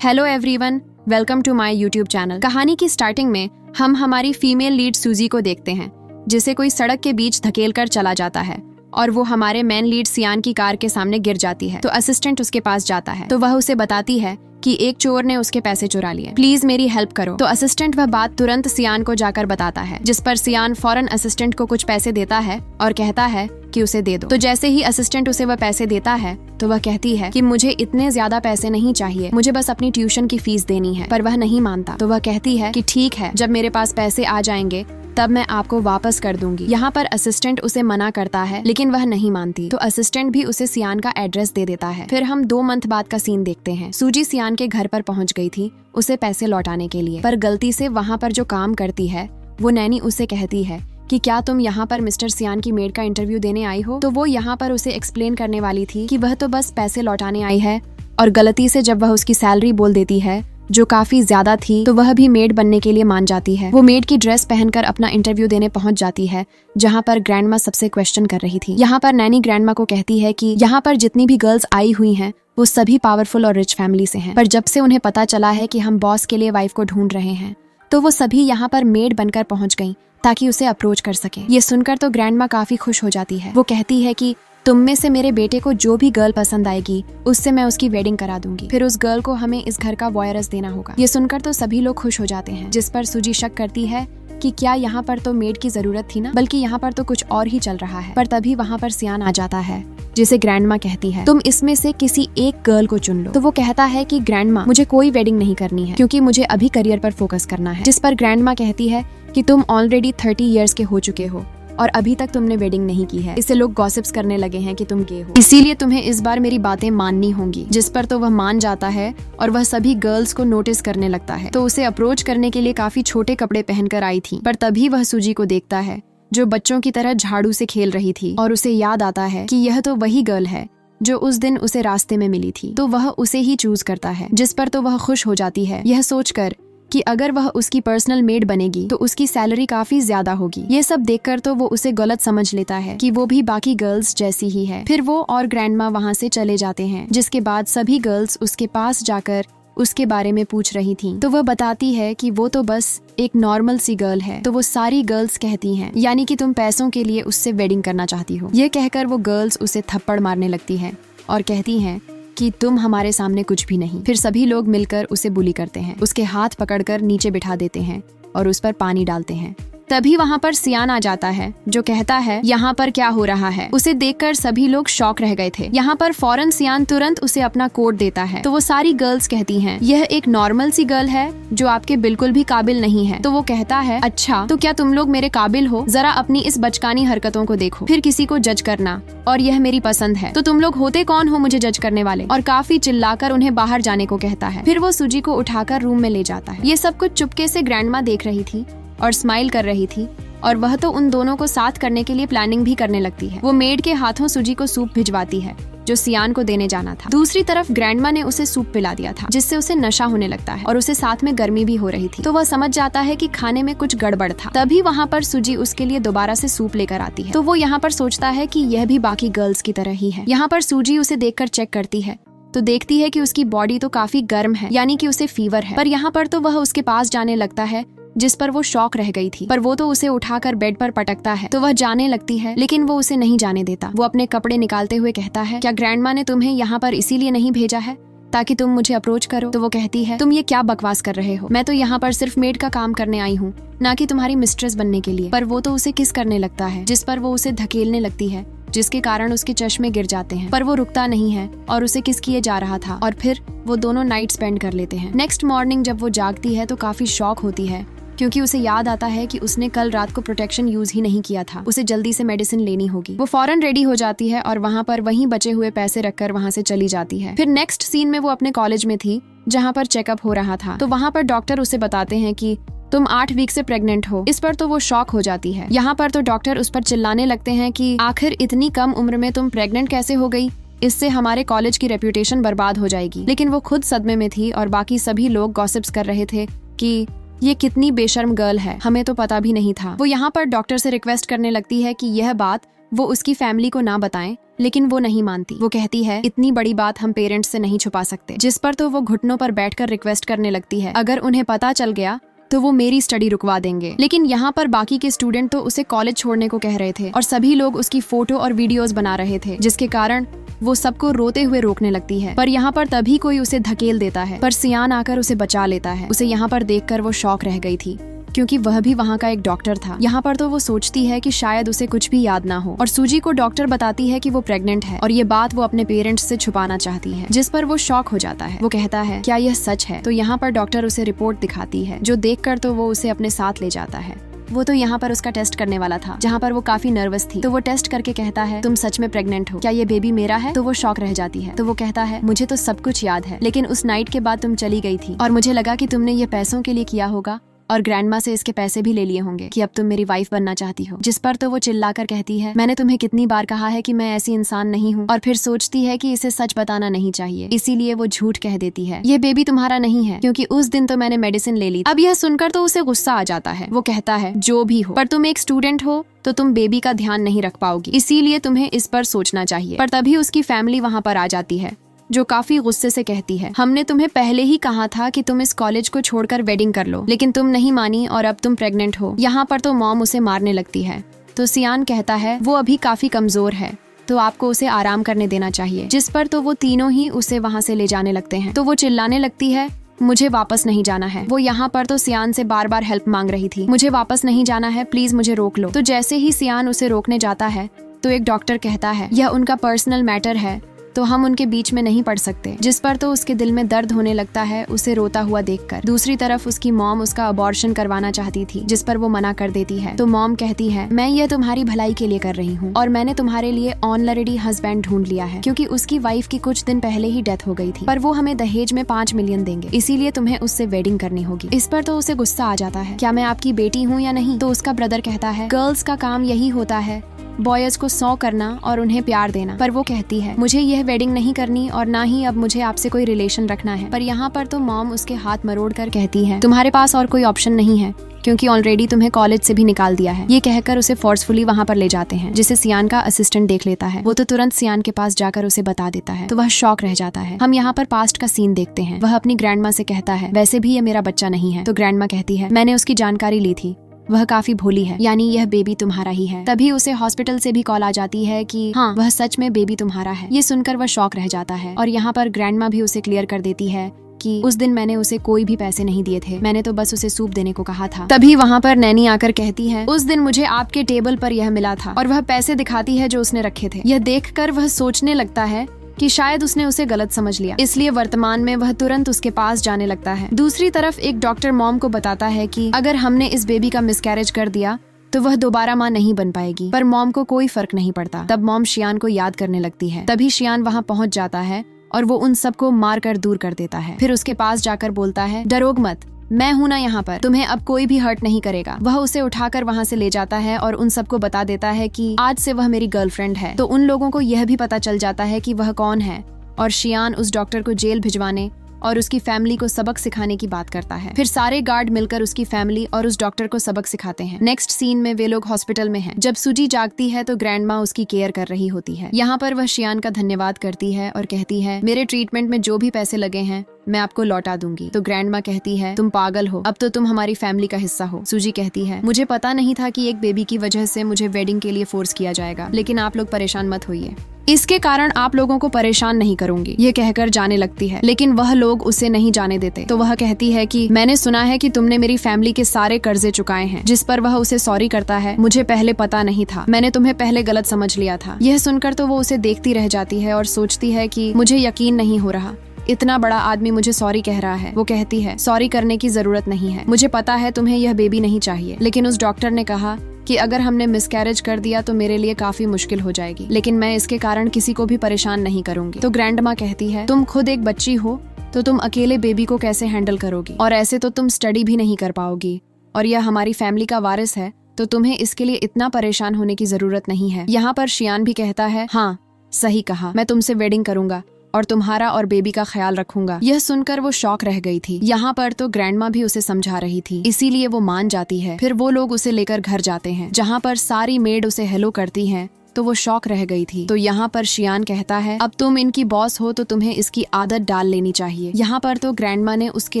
Hello everyone, welcome to my YouTube channel. कहानी की starting में हम हमारी फीमेल लीड सूजी को देखते हैं, जिसे कोई सड़क के बीच धकेल कर चला जाता है और वो हमारे मेन लीड सियान की कार के सामने गिर जाती है। तो असिस्टेंट उसके पास जाता है तो वह उसे बताती है कि एक चोर ने उसके पैसे चुरा लिए, प्लीज मेरी हेल्प करो। तो असिस्टेंट वह बात तुरंत सियान को जाकर बताता है, जिस पर सियान फौरन असिस्टेंट को कुछ पैसे देता है और कहता है कि उसे दे दो। तो जैसे ही असिस्टेंट उसे वह पैसे देता है तो वह कहती है कि मुझे इतने ज्यादा पैसे नहीं चाहिए, मुझे बस अपनी ट्यूशन की फीस देनी है। पर वह नहीं मानता। तो वह कहती है कि ठीक है, जब मेरे पास पैसे आ जाएंगे तब मैं आपको वापस कर दूंगी। यहाँ पर असिस्टेंट उसे मना करता है, लेकिन वह नहीं मानती। तो असिस्टेंट भी उसे सियान का एड्रेस दे देता है। फिर हम 2 मंथ बाद का सीन देखते हैं। सूजी सियान के घर पर पहुंच गई थी उसे पैसे लौटाने के लिए, पर गलती से वहाँ पर जो काम करती है वो नैनी उसे कहती है कि क्या तुम यहाँ पर मिस्टर सियान की मेड का इंटरव्यू देने आई हो। तो वो यहाँ पर उसे एक्सप्लेन करने वाली थी कि वह तो बस पैसे लौटाने आई है, और गलती से जब वह उसकी सैलरी बोल देती है जो काफी ज्यादा थी, तो वह भी मेड बनने के लिए मान जाती है। वो मेड की ड्रेस पहनकर अपना इंटरव्यू देने पहुंच जाती है, जहां पर ग्रैंडमा सबसे क्वेश्चन कर रही थी। यहाँ पर नैनी ग्रैंडमा को कहती है कि यहाँ पर जितनी भी गर्ल्स आई हुई हैं वो सभी पावरफुल और रिच फैमिली से हैं, पर जब से उन्हें पता चला है कि हम बॉस के लिए वाइफ को ढूंढ रहे हैं तो वो सभी यहाँ पर मेड बनकर पहुंच गईं ताकि उसे अप्रोच कर सके। ये सुनकर तो ग्रैंडमा काफी खुश हो जाती है। वो कहती है कि तुम में से मेरे बेटे को जो भी गर्ल पसंद आएगी उससे मैं उसकी वेडिंग करा दूंगी, फिर उस गर्ल को हमें इस घर का वॉयरस देना होगा। ये सुनकर तो सभी लोग खुश हो जाते हैं, जिस पर सूजी शक करती है कि क्या यहाँ पर तो मेड की जरूरत थी ना, बल्कि यहाँ पर तो कुछ और ही चल रहा है। पर तभी वहाँ पर सियान आ जाता है, जिसे ग्रैंडमा कहती है तुम इसमें से किसी एक गर्ल को चुन लो। तो वो कहता है कि ग्रैंडमा, मुझे कोई वेडिंग नहीं करनी है क्योंकि मुझे अभी करियर पर फोकस करना है। जिस पर ग्रैंडमा कहती है कि तुम ऑलरेडी 30 इयर्स के हो चुके हो और अभी तक तुमने वेडिंग नहीं की है, इससे लोग गॉसिप्स करने लगे हैं कि तुम गे हो, इसीलिए तुम्हें इस बार मेरी बातें माननी होंगी। जिस पर तो वह मान जाता है और वह सभी गर्ल्स को नोटिस करने लगता है। तो उसे अप्रोच करने के लिए काफी छोटे कपड़े पहनकर आई थी, पर तभी वह सूजी को देखता है जो बच्चों की तरह झाड़ू से खेल रही थी, और उसे याद आता है कि यह तो वही गर्ल है जो उस दिन उसे रास्ते में मिली थी। तो वह उसे ही चूज करता है, जिस पर तो वह खुश हो जाती है, यह सोचकर कि अगर वह उसकी पर्सनल मेड बनेगी तो उसकी सैलरी काफी ज्यादा होगी। ये सब देखकर तो वो उसे गलत समझ लेता है कि वो भी बाकी गर्ल्स जैसी ही है। फिर वो और ग्रैंडमा वहाँ से चले जाते हैं, जिसके बाद सभी गर्ल्स उसके पास जाकर उसके बारे में पूछ रही थीं। तो वह बताती है कि वो तो बस एक नॉर्मल सी गर्ल है। तो वो सारी गर्ल्स कहती हैं, यानी कि तुम पैसों के लिए उससे वेडिंग करना चाहती हो। ये कहकर वो गर्ल्स उसे थप्पड़ मारने लगती हैं और कहती हैं कि तुम हमारे सामने कुछ भी नहीं। फिर सभी लोग मिलकर उसे बुली करते हैं, उसके हाथ पकड़कर नीचे बिठा देते हैं और उस पर पानी डालते हैं। तभी वहाँ पर सियान आ जाता है, जो कहता है यहाँ पर क्या हो रहा है। उसे देखकर सभी लोग शॉक रह गए थे। यहाँ पर फौरन सियान तुरंत उसे अपना कोड देता है। तो वो सारी गर्ल्स कहती हैं यह एक नॉर्मल सी गर्ल है जो आपके बिल्कुल भी काबिल नहीं है। तो वो कहता है अच्छा, तो क्या तुम लोग मेरे काबिल हो? जरा अपनी इस बचकानी हरकतों को देखो, फिर किसी को जज करना, और यह मेरी पसंद है। तो तुम लोग होते कौन हो मुझे जज करने वाले? और काफी चिल्लाकर उन्हें बाहर जाने को कहता है। फिर वो सूजी को उठाकर रूम में ले जाता है। ये सब कुछ चुपके से ग्रैंडमा देख रही थी और स्माइल कर रही थी, और वह तो उन दोनों को साथ करने के लिए प्लानिंग भी करने लगती है। वो मेड के हाथों सूजी को सूप भिजवाती है जो सियान को देने जाना था। दूसरी तरफ ग्रैंडमा ने उसे सूप पिला दिया था, जिससे उसे नशा होने लगता है और उसे साथ में गर्मी भी हो रही थी। तो वह समझ जाता है कि खाने में कुछ गड़बड़ था। तभी वहाँ पर सूजी उसके लिए दोबारा से सूप लेकर आती है। तो वो यहाँ पर सोचता है कि यह भी बाकी गर्ल्स की तरह ही है। यहाँ पर सूजी उसे देखकर चेक करती है तो देखती है कि उसकी बॉडी तो काफी गर्म है, यानी कि उसे फीवर है। पर यहाँ पर तो वह उसके पास जाने लगता है, जिस पर वो शॉक रह गई थी। पर वो तो उसे उठाकर बेड पर पटकता है। तो वह जाने लगती है, लेकिन वो उसे नहीं जाने देता। वो अपने कपड़े निकालते हुए कहता है क्या ग्रैंडमा ने तुम्हें यहाँ पर इसीलिए नहीं भेजा है ताकि तुम मुझे अप्रोच करो? तो वो कहती है तुम ये क्या बकवास कर रहे हो, मैं तो यहाँ पर सिर्फ मेड का काम करने आई हूँ, ना कि तुम्हारी मिस्ट्रेस बनने के लिए। पर वो तो उसे किस करने लगता है, जिस पर वो उसे धकेलने लगती है, जिसके कारण उसके चश्मे गिर जाते हैं। पर वो रुकता नहीं है और उसे किस किए जा रहा था, और फिर वो दोनों नाइट स्पेंड कर लेते हैं। नेक्स्ट मॉर्निंग जब वो जागती है तो काफी शॉक होती है, क्योंकि उसे याद आता है कि उसने कल रात को प्रोटेक्शन यूज ही नहीं किया था। उसे जल्दी से मेडिसिन लेनी होगी। वो फौरन रेडी हो जाती है और वहाँ पर वहीं बचे हुए पैसे रखकर वहाँ से चली जाती है। फिर नेक्स्ट सीन में वो अपने कॉलेज में थी, जहाँ पर चेकअप हो रहा था। तो वहाँ पर डॉक्टर उसे बताते हैं कि तुम 8 वीक से प्रेग्नेंट हो। इस पर तो वो शॉक हो जाती है। यहाँ पर तो डॉक्टर उस पर चिल्लाने लगते हैं कि आखिर इतनी कम उम्र में तुम प्रेग्नेंट कैसे हो गई, इससे हमारे कॉलेज की रेप्यूटेशन बर्बाद हो जाएगी। लेकिन वो खुद सदमे में थी और बाकी सभी लोग गॉसिप्स कर रहे थे कि ये कितनी बेशर्म गर्ल है, हमें तो पता भी नहीं था। वो यहाँ पर डॉक्टर से रिक्वेस्ट करने लगती है कि यह बात वो उसकी फैमिली को ना बताएं, लेकिन वो नहीं मानती। वो कहती है इतनी बड़ी बात हम पेरेंट्स से नहीं छुपा सकते। जिस पर तो वो घुटनों पर बैठकर रिक्वेस्ट करने लगती है अगर उन्हें पता चल गया तो वो मेरी स्टडी रुकवा देंगे। लेकिन यहाँ पर बाकी के स्टूडेंट तो उसे कॉलेज छोड़ने को कह रहे थे और सभी लोग उसकी फोटो और वीडियोस बना रहे थे, जिसके कारण वो सबको रोते हुए रोकने लगती है। पर यहाँ पर तभी कोई उसे धकेल देता है, पर सियान आकर उसे बचा लेता है। उसे यहाँ पर देखकर वो शॉक रह गई थी, क्योंकि वह भी वहाँ का एक डॉक्टर था। यहाँ पर तो वो सोचती है कि शायद उसे कुछ भी याद ना हो और सूजी को डॉक्टर बताती है कि वो प्रेग्नेंट है और ये बात वो अपने पेरेंट्स से छुपाना चाहती है, जिस पर वो शॉक हो जाता है। वो कहता है क्या यह सच है? तो यहाँ पर डॉक्टर उसे रिपोर्ट दिखाती है, जो देखकर तो वो उसे अपने साथ ले जाता है। वो तो यहाँ पर उसका टेस्ट करने वाला था, जहाँ पर वो काफी नर्वस थी। तो वो टेस्ट करके कहता है तुम सच में प्रेग्नेंट हो, क्या ये बेबी मेरा है? तो वो शॉक रह जाती है। तो वो कहता है मुझे तो सब कुछ याद है, लेकिन उस नाइट के बाद तुम चली गई थी और मुझे लगा कि तुमने ये पैसों के लिए किया होगा और ग्रैंडमा से इसके पैसे भी ले लिए होंगे कि अब तुम मेरी वाइफ बनना चाहती हो। जिस पर तो वो चिल्लाकर कहती है मैंने तुम्हें कितनी बार कहा है कि मैं ऐसी इंसान नहीं हूँ, और फिर सोचती है कि इसे सच बताना नहीं चाहिए, इसीलिए वो झूठ कह देती है ये बेबी तुम्हारा नहीं है, क्योंकि उस दिन तो मैंने मेडिसिन ले ली। अब यह सुनकर तो उसे गुस्सा आ जाता है। वो कहता है जो भी हो, पर तुम एक स्टूडेंट हो तो तुम बेबी का ध्यान नहीं रख पाओगी, इसीलिए तुम्हें इस पर सोचना चाहिए। पर तभी उसकी फैमिली वहाँ पर आ जाती है, जो काफी गुस्से से कहती है हमने तुम्हें पहले ही कहा था कि तुम इस कॉलेज को छोड़कर वेडिंग कर लो, लेकिन तुम नहीं मानी और अब तुम प्रेग्नेंट हो। यहाँ पर तो मॉम उसे मारने लगती है। तो सियान कहता है वो अभी काफी कमजोर है, तो आपको उसे आराम करने देना चाहिए। जिस पर तो वो तीनों ही उसे वहाँ से ले जाने लगते हैं। तो वो चिल्लाने लगती है मुझे वापस नहीं जाना है। वो यहाँ पर तो सियान से बार बार हेल्प मांग रही थी, मुझे वापस नहीं जाना है, प्लीज मुझे रोक लो। तो जैसे ही सियान उसे रोकने जाता है तो एक डॉक्टर कहता है यह उनका पर्सनल मैटर है, तो हम उनके बीच में नहीं पड़ सकते। जिस पर तो उसके दिल में दर्द होने लगता है उसे रोता हुआ देखकर। दूसरी तरफ उसकी मॉम उसका अबॉर्शन करवाना चाहती थी, जिस पर वो मना कर देती है। तो मॉम कहती है मैं ये तुम्हारी भलाई के लिए कर रही हूँ और मैंने तुम्हारे लिए ऑलरेडी हस्बैंड ढूंढ लिया है, क्योंकि उसकी वाइफ की कुछ दिन पहले ही डेथ हो गई थी, पर वो हमें दहेज में 5 मिलियन देंगे, इसीलिए तुम्हें उससे वेडिंग करनी होगी। इस पर तो उसे गुस्सा आ जाता है, क्या मैं आपकी बेटी हूँ या नहीं? तो उसका ब्रदर कहता है गर्ल्स का काम यही होता है, बॉयज को 100 करना और उन्हें प्यार देना। पर वो कहती है मुझे यह वेडिंग नहीं करनी और ना ही अब मुझे आपसे कोई रिलेशन रखना है। पर यहाँ पर तो मॉम उसके हाथ मरोड़ कर कहती है तुम्हारे पास और कोई ऑप्शन नहीं है, क्योंकि ऑलरेडी तुम्हें कॉलेज से भी निकाल दिया है। ये कहकर उसे फोर्सफुली वहाँ पर ले जाते हैं, जिसे सियान का असिस्टेंट देख लेता है। वो तो तुरंत सियान के पास जाकर उसे बता देता है, तो वह शॉक रह जाता है। हम यहाँ पर पास्ट का सीन देखते हैं। वह अपनी ग्रैंडमा से कहता है वैसे भी ये मेरा बच्चा नहीं है। तो ग्रैंडमा कहती है मैंने उसकी जानकारी ली थी, वह काफी भोली है, यानी यह बेबी तुम्हारा ही है। तभी उसे हॉस्पिटल से भी कॉल आ जाती है कि हाँ वह सच में बेबी तुम्हारा है। ये सुनकर वह शॉक रह जाता है और यहाँ पर ग्रैंडमा भी उसे क्लियर कर देती है कि उस दिन मैंने उसे कोई भी पैसे नहीं दिए थे, मैंने तो बस उसे सूप देने को कहा था। तभी वहाँ पर नैनी आकर कहती है उस दिन मुझे आपके टेबल पर यह मिला था, और वह पैसे दिखाती है जो उसने रखे थे। यह देखकर वह सोचने लगता है कि शायद उसने उसे गलत समझ लिया, इसलिए वर्तमान में वह तुरंत उसके पास जाने लगता है। दूसरी तरफ एक डॉक्टर मॉम को बताता है कि अगर हमने इस बेबी का मिसकैरेज कर दिया तो वह दोबारा माँ नहीं बन पाएगी। पर मॉम को कोई फर्क नहीं पड़ता। तब मॉम शियान को याद करने लगती है। तभी शियान वहाँ पहुँच जाता है और वो उन सबको मार कर दूर कर देता है। फिर उसके पास जाकर बोलता है डरोग मत, मैं हूं ना यहाँ पर, तुम्हें अब कोई भी हर्ट नहीं करेगा। वह उसे उठाकर वहाँ से ले जाता है और उन सबको बता देता है कि आज से वह मेरी गर्लफ्रेंड है। तो उन लोगों को यह भी पता चल जाता है कि वह कौन है, और शियान उस डॉक्टर को जेल भिजवाने और उसकी फैमिली को सबक सिखाने की बात करता है। फिर सारे गार्ड मिलकर उसकी फैमिली और उस डॉक्टर को सबक सिखाते हैं। नेक्स्ट सीन में वे लोग हॉस्पिटल में हैं। जब सूजी जागती है तो ग्रैंडमा उसकी केयर कर रही होती है। यहाँ पर वह शियान का धन्यवाद करती है और कहती है मेरे ट्रीटमेंट में जो भी पैसे लगे हैं मैं आपको लौटा दूंगी। तो ग्रैंडमा कहती है तुम पागल हो, अब तो तुम हमारी फैमिली का हिस्सा हो। सूजी कहती है मुझे पता नहीं था कि एक बेबी की वजह से मुझे वेडिंग के लिए फोर्स किया जाएगा, लेकिन आप लोग परेशान मत होइए, इसके कारण आप लोगों को परेशान नहीं करूंगी। ये कहकर जाने लगती है, लेकिन वह लोग उसे नहीं जाने देते। तो वह कहती है कि मैंने सुना है कि तुमने मेरी फैमिली के सारे कर्जे चुकाए हैं। जिस पर वह उसे सॉरी करता है, मुझे पहले पता नहीं था, मैंने तुम्हें पहले गलत समझ लिया था। यह सुनकर तो वो उसे देखती रह जाती है और सोचती है कि मुझे यकीन नहीं हो रहा, इतना बड़ा आदमी मुझे सॉरी कह रहा है। वो कहती है सॉरी करने की जरूरत नहीं है, मुझे पता है तुम्हें यह बेबी नहीं चाहिए, लेकिन उस डॉक्टर ने कहा कि अगर हमने मिसकैरेज कर दिया तो मेरे लिए काफी मुश्किल हो जाएगी, लेकिन मैं इसके कारण किसी को भी परेशान नहीं करूंगी। तो ग्रैंडमा कहती है तुम खुद एक बच्ची हो तो तुम अकेले बेबी को कैसे हैंडल करोगी, और ऐसे तो तुम स्टडी भी नहीं कर पाओगी, और यह हमारी फैमिली का वारिस है, तो तुम्हें इसके लिए इतना परेशान होने की जरूरत नहीं है। यहाँ पर शियान भी कहता है हाँ सही कहा, मैं तुमसे वेडिंग करूंगा और तुम्हारा और बेबी का ख्याल रखूंगा। यह सुनकर वो शॉक रह गई थी। यहाँ पर तो ग्रैंडमा भी उसे समझा रही थी, इसीलिए वो मान जाती है। फिर वो लोग उसे लेकर घर जाते हैं, जहाँ पर सारी मेड उसे हेलो करती हैं तो वो शॉक रह गई थी। तो यहाँ पर शियान कहता है अब तुम इनकी बॉस हो तो तुम्हें इसकी आदत डाल लेनी चाहिए। यहाँ पर तो ग्रैंडमा ने उसके